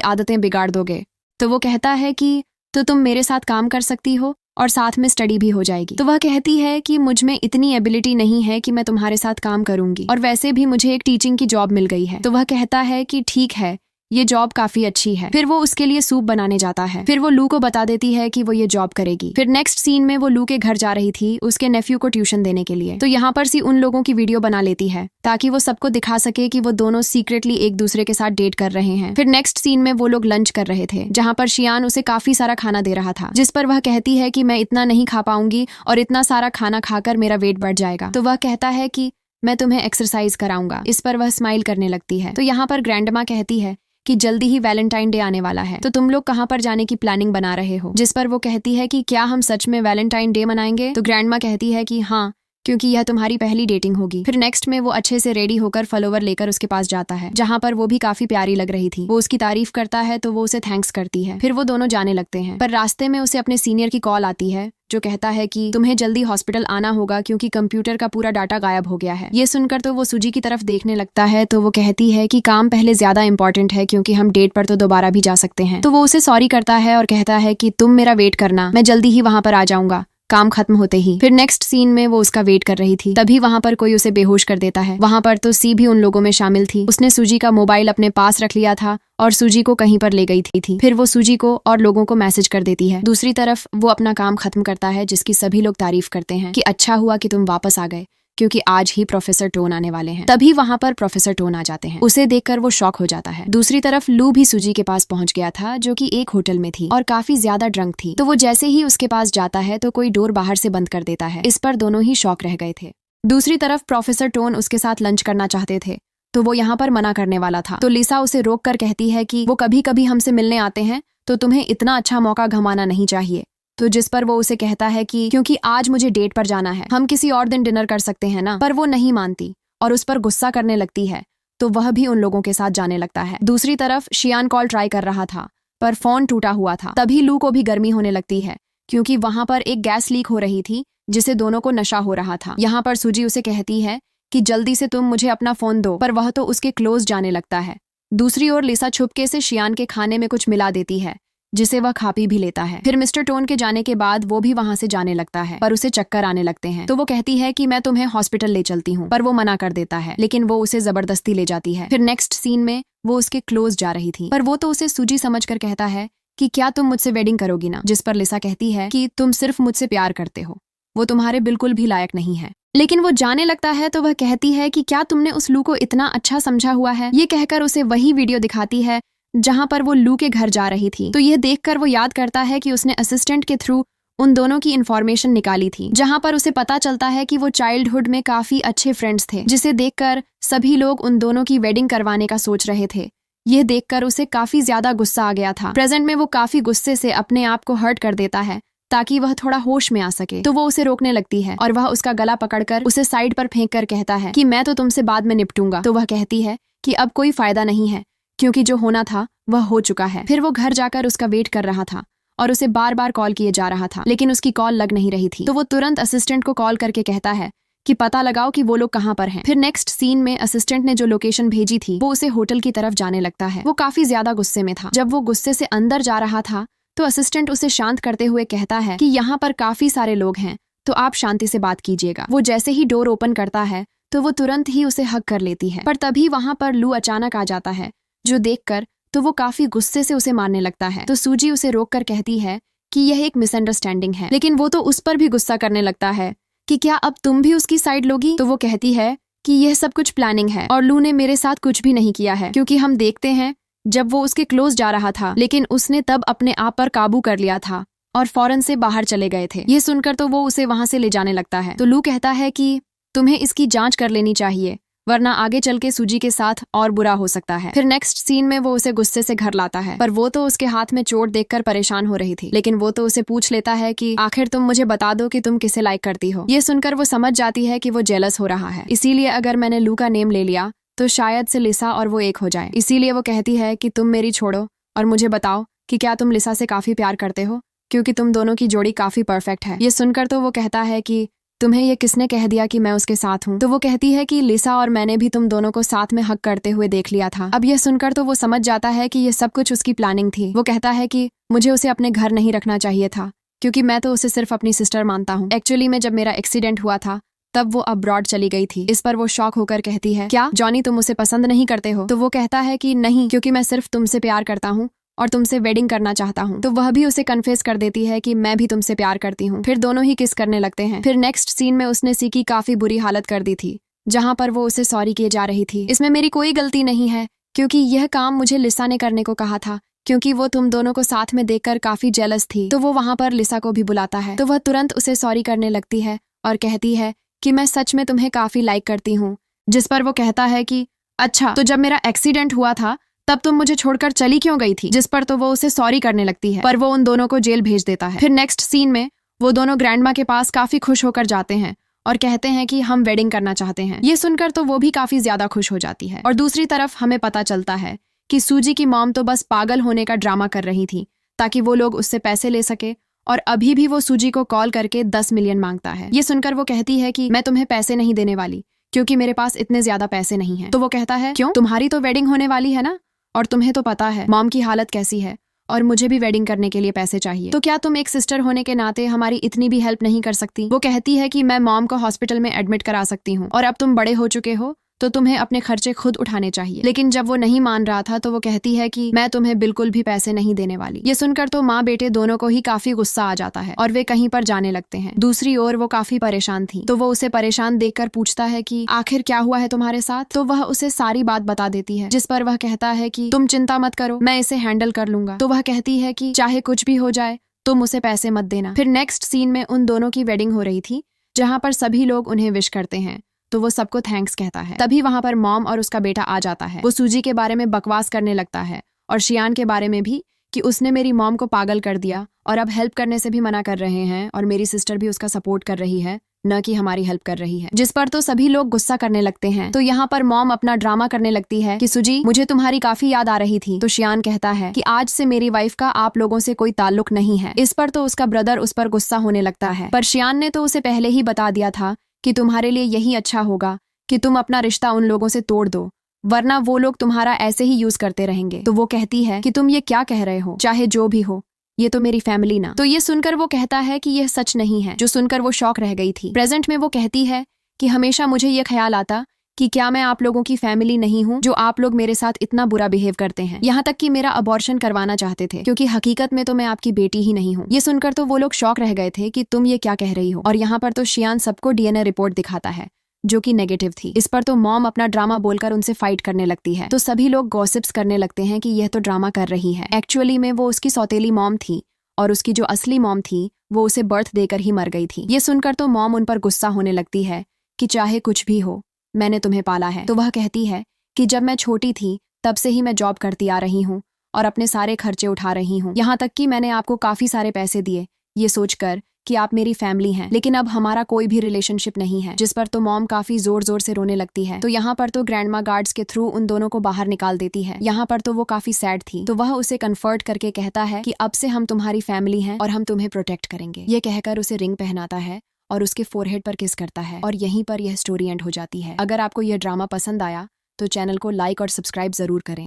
आदतें बिगाड़ दोगे। तो वो कहता है कि तो तुम मेरे साथ काम कर सकती हो और साथ में स्टडी भी हो जाएगी। तो वह कहती है कि मुझ में इतनी एबिलिटी नहीं है कि मैं तुम्हारे साथ काम करूंगी, और वैसे भी मुझे एक टीचिंग की जॉब मिल गई है। तो वह कहता है कि ठीक है, ये जॉब काफी अच्छी है। फिर वो उसके लिए सूप बनाने जाता है। फिर वो लू को बता देती है कि वो ये जॉब करेगी। फिर नेक्स्ट सीन में वो लू के घर जा रही थी उसके नेफ्यू को ट्यूशन देने के लिए। तो यहाँ पर सी उन लोगों की वीडियो बना लेती है ताकि वो सबको दिखा सके कि वो दोनों सीक्रेटली एक दूसरे के साथ डेट कर रहे हैं। फिर नेक्स्ट सीन में वो लोग लंच कर रहे थे, जहाँ पर शियान उसे काफी सारा खाना दे रहा था, जिस पर वह कहती है कि मैं इतना नहीं खा पाऊंगी और इतना सारा खाना खाकर मेरा वेट बढ़ जाएगा। तो वह कहता है कि मैं तुम्हें एक्सरसाइज कराऊंगा। इस पर वह स्माइल करने लगती है। तो यहाँ पर ग्रैंडमा कहती है कि जल्दी ही वैलेंटाइन डे आने वाला है, तो तुम लोग कहाँ पर जाने की प्लानिंग बना रहे हो? जिस पर वो कहती है कि क्या हम सच में वैलेंटाइन डे मनाएंगे? तो ग्रैंडमा कहती है कि हाँ, क्योंकि यह तुम्हारी पहली डेटिंग होगी। फिर नेक्स्ट में वो अच्छे से रेडी होकर फॉलोवर लेकर उसके पास जाता है, जहाँ पर वो भी काफी प्यारी लग रही थी। वो उसकी तारीफ करता है तो वो उसे थैंक्स करती है। फिर वो दोनों जाने लगते हैं, पर रास्ते में उसे अपने सीनियर की कॉल आती है जो कहता है कि तुम्हें जल्दी हॉस्पिटल आना होगा क्योंकि कंप्यूटर का पूरा डाटा गायब हो गया है। ये सुनकर तो वो सूजी की तरफ देखने लगता है। तो वो कहती है कि काम पहले ज्यादा इंपॉर्टेंट है क्योंकि हम डेट पर तो दोबारा भी जा सकते हैं। तो वो उसे सॉरी करता है और कहता है कि तुम मेरा वेट करना, मैं जल्दी ही वहां पर आ जाऊंगा काम खत्म होते ही। फिर नेक्स्ट सीन में वो उसका वेट कर रही थी, तभी वहां पर कोई उसे बेहोश कर देता है। वहां पर तो सी भी उन लोगों में शामिल थी। उसने सूजी का मोबाइल अपने पास रख लिया था और सूजी को कहीं पर ले गई थी। फिर वो सूजी को और लोगों को मैसेज कर देती है। दूसरी तरफ वो अपना काम खत्म करता है, जिसकी सभी लोग तारीफ करते हैं कि अच्छा हुआ कि तुम वापस आ गए, क्योंकि आज ही प्रोफेसर टोन आने वाले हैं। तभी वहां पर प्रोफेसर टोन आ जाते हैं। उसे देखकर वो शॉक हो जाता है। दूसरी तरफ लू भी सूजी के पास पहुंच गया था, जो कि एक होटल में थी और काफी ज्यादा ड्रंक थी। तो वो जैसे ही उसके पास जाता है तो कोई डोर बाहर से बंद कर देता है। इस पर दोनों ही शॉक रह गए थे। दूसरी तरफ प्रोफेसर टोन उसके साथ लंच करना चाहते थे, तो वो यहाँ पर मना करने वाला था। तो लिसा उसे रोक कर कहती है कि वो कभी कभी हमसे मिलने आते हैं, तो तुम्हें इतना अच्छा मौका गंवाना नहीं चाहिए। तो जिस पर वो उसे कहता है कि क्योंकि आज मुझे डेट पर जाना है, हम किसी और दिन डिनर कर सकते हैं ना। पर वो नहीं मानती और उस पर गुस्सा करने लगती है, तो वह भी उन लोगों के साथ जाने लगता है। दूसरी तरफ शियान कॉल ट्राई कर रहा था पर फोन टूटा हुआ था। तभी लू को भी गर्मी होने लगती है क्योंकि वहां पर एक गैस लीक हो रही थी, जिसे दोनों को नशा हो रहा था। यहाँ पर सूजी उसे कहती है कि जल्दी से तुम मुझे अपना फोन दो, पर वह तो उसके क्लोज जाने लगता है। दूसरी ओर लिसा छुपके से शियान के खाने में कुछ मिला देती है, जिसे वह खा पी भी लेता है। फिर मिस्टर टोन के जाने के बाद वो भी वहां से जाने लगता है, पर उसे चक्कर आने लगते हैं। तो वो कहती है कि मैं तुम्हें हॉस्पिटल ले चलती हूँ, पर वो मना कर देता है, लेकिन वो उसे जबरदस्ती ले जाती है। फिर नेक्स्ट सीन में वो उसके क्लोज जा रही थी, पर वो तो उसे सूजी समझकर कहता है कि क्या तुम मुझसे वेडिंग करोगी ना? जिस पर लिसा कहती है कि तुम सिर्फ मुझसे प्यार करते हो, वो तुम्हारे बिल्कुल भी लायक नहीं है। लेकिन वो जाने लगता है तो वह कहती है कि क्या तुमने उस लू को इतना अच्छा समझा हुआ है? ये कहकर उसे वही वीडियो दिखाती है जहां पर वो लू के घर जा रही थी। तो यह देखकर वो याद करता है कि उसने असिस्टेंट के थ्रू उन दोनों की इन्फॉर्मेशन निकाली थी, जहां पर उसे पता चलता है कि वो चाइल्डहुड में काफी अच्छे फ्रेंड्स थे, जिसे देखकर सभी लोग उन दोनों की वेडिंग करवाने का सोच रहे थे। यह देखकर उसे काफी ज्यादा गुस्सा आ गया था। प्रेजेंट में वो काफी गुस्से से अपने आप को हर्ट कर देता है ताकि वह थोड़ा होश में आ सके। तो वो उसे रोकने लगती है और वह उसका गला पकड़कर उसे साइड पर फेंक कर कहता है कि मैं तो तुमसे बाद में निपटूंगा। तो वह कहती है कि अब कोई फायदा नहीं है, क्योंकि जो होना था वह हो चुका है। फिर वो घर जाकर उसका वेट कर रहा था और उसे बार बार कॉल किए जा रहा था, लेकिन उसकी कॉल लग नहीं रही थी। तो वो तुरंत असिस्टेंट को कॉल करके कहता है कि पता लगाओ कि वो लोग कहाँ पर हैं। फिर नेक्स्ट सीन में असिस्टेंट ने जो लोकेशन भेजी थी वो उसे होटल की तरफ जाने लगता है। वो काफी ज्यादा गुस्से में था। जब वो गुस्से से अंदर जा रहा था तो असिस्टेंट उसे शांत करते हुए कहता है कि यहाँ पर काफी सारे लोग हैं, तो आप शांति से बात कीजिएगा। वो जैसे ही डोर ओपन करता है तो वो तुरंत ही उसे हग कर लेती है, पर तभी वहां पर लू अचानक आ जाता है, जो देखकर तो वो काफी गुस्से से उसे मारने लगता है। तो सूजी उसे रोककर कहती है कि यह एक मिसअंडरस्टैंडिंग है, लेकिन वो तो उस पर भी गुस्सा करने लगता है कि क्या अब तुम भी उसकी साइड लोगी? तो वो कहती है कि यह सब कुछ प्लानिंग है और लू ने मेरे साथ कुछ भी नहीं किया है, क्योंकि हम देखते हैं जब वो उसके क्लोज जा रहा था, लेकिन उसने तब अपने आप पर काबू कर लिया था और फौरन से बाहर चले गए थे। ये सुनकर तो वो उसे वहां से ले जाने लगता है। तो लू कहता है कि तुम्हें इसकी जांच कर लेनी चाहिए, वरना आगे चल के सूजी के साथ और बुरा हो सकता है। फिर नेक्स्ट सीन में वो उसे गुस्से से घर लाता है, पर वो तो उसके हाथ में चोट देखकर परेशान हो रही थी, लेकिन वो तो उसे पूछ लेता है कि आखिर तुम मुझे बता दो कि तुम किसे लाइक करती हो। ये सुनकर वो समझ जाती है कि वो जेलस हो रहा है, इसीलिए अगर मैंने लू का नेम ले लिया तो शायद से लिसा और वो एक हो जाए। इसीलिए वो कहती है कि तुम मेरी छोड़ो और मुझे बताओ कि क्या तुम लिसा से काफी प्यार करते हो, क्योंकि तुम दोनों की जोड़ी काफी परफेक्ट है। ये सुनकर तो वो कहता है कि तुम्हें ये किसने कह दिया कि मैं उसके साथ हूँ? तो वो कहती है कि लिसा और मैंने भी तुम दोनों को साथ में हक करते हुए देख लिया था। अब ये सुनकर तो वो समझ जाता है कि ये सब कुछ उसकी प्लानिंग थी। वो कहता है कि मुझे उसे अपने घर नहीं रखना चाहिए था, क्योंकि मैं तो उसे सिर्फ अपनी सिस्टर मानता हूँ। एक्चुअली में जब मेरा एक्सीडेंट हुआ था तब वो अब्रॉड चली गई थी। इस पर वो शॉक होकर कहती है, क्या जॉनी तुम उसे पसंद नहीं करते हो? तो वो कहता है कि नहीं, क्योंकि मैं सिर्फ तुमसे प्यार करता हूँ और तुमसे वेडिंग करना चाहता हूँ। तो वह भी उसे कन्फेस कर देती है कि मैं भी तुमसे प्यार करती हूँ। फिर दोनों ही किस करने लगते हैं। फिर नेक्स्ट सीन में उसने सी की काफी बुरी हालत कर दी थी, जहाँ पर वो उसे सॉरी किए जा रही थी। इसमें मेरी कोई गलती नहीं है, क्योंकि यह काम मुझे लिसा ने करने को कहा था, क्योंकि वो तुम दोनों को साथ में देखकर काफी जेलस थी। तो वो वहां पर लिसा को भी बुलाता है, तो वह तुरंत उसे सॉरी करने लगती है और कहती है कि मैं सच में तुम्हें काफी लाइक करती हूँ। जिस पर वो कहता है कि अच्छा, तो जब मेरा एक्सीडेंट हुआ था तब तुम मुझे छोड़कर चली क्यों गई थी? जिस पर तो वो उसे सॉरी करने लगती है, पर वो उन दोनों को जेल भेज देता है। फिर नेक्स्ट सीन में वो दोनों ग्रैंडमा के पास काफी खुश होकर जाते हैं और कहते हैं कि हम वेडिंग करना चाहते हैं। ये सुनकर तो वो भी काफी ज्यादा खुश हो जाती है। और दूसरी तरफ हमें पता चलता है कि सूजी की मॉम तो बस पागल होने का ड्रामा कर रही थी ताकि वो लोग उससे पैसे ले सके, और अभी भी वो सूजी को कॉल करके 10 मिलियन मांगता है। ये सुनकर वो कहती है कि मैं तुम्हें पैसे नहीं देने वाली, क्योंकि मेरे पास इतने ज्यादा पैसे नहीं हैं। तो वो कहता है, क्यों? तुम्हारी तो वेडिंग होने वाली है ना, और तुम्हें तो पता है मॉम की हालत कैसी है, और मुझे भी वेडिंग करने के लिए पैसे चाहिए। तो क्या तुम एक सिस्टर होने के नाते हमारी इतनी भी हेल्प नहीं कर सकती? वो कहती है कि मैं मॉम को हॉस्पिटल में एडमिट करा सकती हूँ, और अब तुम बड़े हो चुके हो तो तुम्हें अपने खर्चे खुद उठाने चाहिए। लेकिन जब वो नहीं मान रहा था तो वो कहती है कि मैं तुम्हें बिल्कुल भी पैसे नहीं देने वाली। ये सुनकर तो माँ बेटे दोनों को ही काफी गुस्सा आ जाता है और वे कहीं पर जाने लगते हैं। दूसरी ओर वो काफी परेशान थी, तो वो उसे परेशान देखकर पूछता है कि आखिर क्या हुआ है तुम्हारे साथ? तो वह उसे सारी बात बता देती है, जिस पर वह कहता है कि तुम चिंता मत करो, मैं इसे हैंडल कर लूंगा। तो वह कहती है कि चाहे कुछ भी हो जाए तुम उसे पैसे मत देना। फिर नेक्स्ट सीन में उन दोनों की वेडिंग हो रही थी, जहाँ पर सभी लोग उन्हें विश करते हैं, तो वो सबको थैंक्स कहता है। तभी वहां पर मॉम और उसका बेटा आ जाता है। वो सूजी के बारे में बकवास करने लगता है और शियान के बारे में भी, कि उसने मेरी मॉम को पागल कर दिया और अब हेल्प करने से भी मना कर रहे हैं, और मेरी सिस्टर भी उसका सपोर्ट कर रही है, न कि हमारी हेल्प कर रही है। जिस पर तो सभी लोग गुस्सा करने लगते हैं। तो यहाँ पर मॉम अपना ड्रामा करने लगती है कि सुजी, मुझे तुम्हारी काफी याद आ रही थी। तो शियान कहता है कि आज से मेरी वाइफ का आप लोगों से कोई ताल्लुक नहीं है। इस पर तो उसका ब्रदर उस पर गुस्सा होने लगता है, पर शियान ने तो उसे पहले ही बता दिया था कि तुम्हारे लिए यही अच्छा होगा कि तुम अपना रिश्ता उन लोगों से तोड़ दो, वरना वो लोग तुम्हारा ऐसे ही यूज करते रहेंगे। तो वो कहती है कि तुम ये क्या कह रहे हो, चाहे जो भी हो, ये तो मेरी फैमिली ना। तो ये सुनकर वो कहता है कि यह सच नहीं है, जो सुनकर वो शॉक रह गई थी। प्रेजेंट में वो कहती है कि हमेशा मुझे ये ख्याल आता कि क्या मैं आप लोगों की फैमिली नहीं हूँ, जो आप लोग मेरे साथ इतना बुरा बिहेव करते हैं, यहाँ तक कि मेरा अबॉर्शन करवाना चाहते थे, क्योंकि हकीकत में तो मैं आपकी बेटी ही नहीं हूँ। ये सुनकर तो वो लोग शॉक रह गए थे कि तुम ये क्या कह रही हो। और यहाँ पर तो शियान सबको डीएनए रिपोर्ट दिखाता है, जो कि नेगेटिव थी। इस पर तो मॉम अपना ड्रामा बोलकर उनसे फाइट करने लगती है। तो सभी लोग गॉसिप्स करने लगते हैं कि यह तो ड्रामा कर रही है। एक्चुअली में वो उसकी सौतेली मॉम थी, और उसकी जो असली मॉम थी वो उसे बर्थ देकर ही मर गई थी। ये सुनकर तो मॉम उन पर गुस्सा होने लगती है कि चाहे कुछ भी हो, मैंने तुम्हें पाला है। तो वह कहती है कि जब मैं छोटी थी तब से ही मैं जॉब करती आ रही हूँ और अपने सारे खर्चे उठा रही हूँ, यहाँ तक कि मैंने आपको काफी सारे पैसे दिए ये सोचकर कि आप मेरी फैमिली हैं, लेकिन अब हमारा कोई भी रिलेशनशिप नहीं है। जिस पर तो मॉम काफी जोर जोर से रोने लगती है। तो यहाँ पर तो ग्रैंडमा गार्ड्स के थ्रू उन दोनों को बाहर निकाल देती है। यहाँ पर तो वो काफी सैड थी, तो वह उसे कन्फर्ट करके कहता है कि अब से हम तुम्हारी फैमिली हैं और हम तुम्हें प्रोटेक्ट करेंगे। ये कहकर उसे रिंग पहनाता है और उसके फोरहेड पर किस करता है, और यहीं पर यह स्टोरी एंड हो जाती है। अगर आपको यह ड्रामा पसंद आया तो चैनल को लाइक और सब्सक्राइब जरूर करें।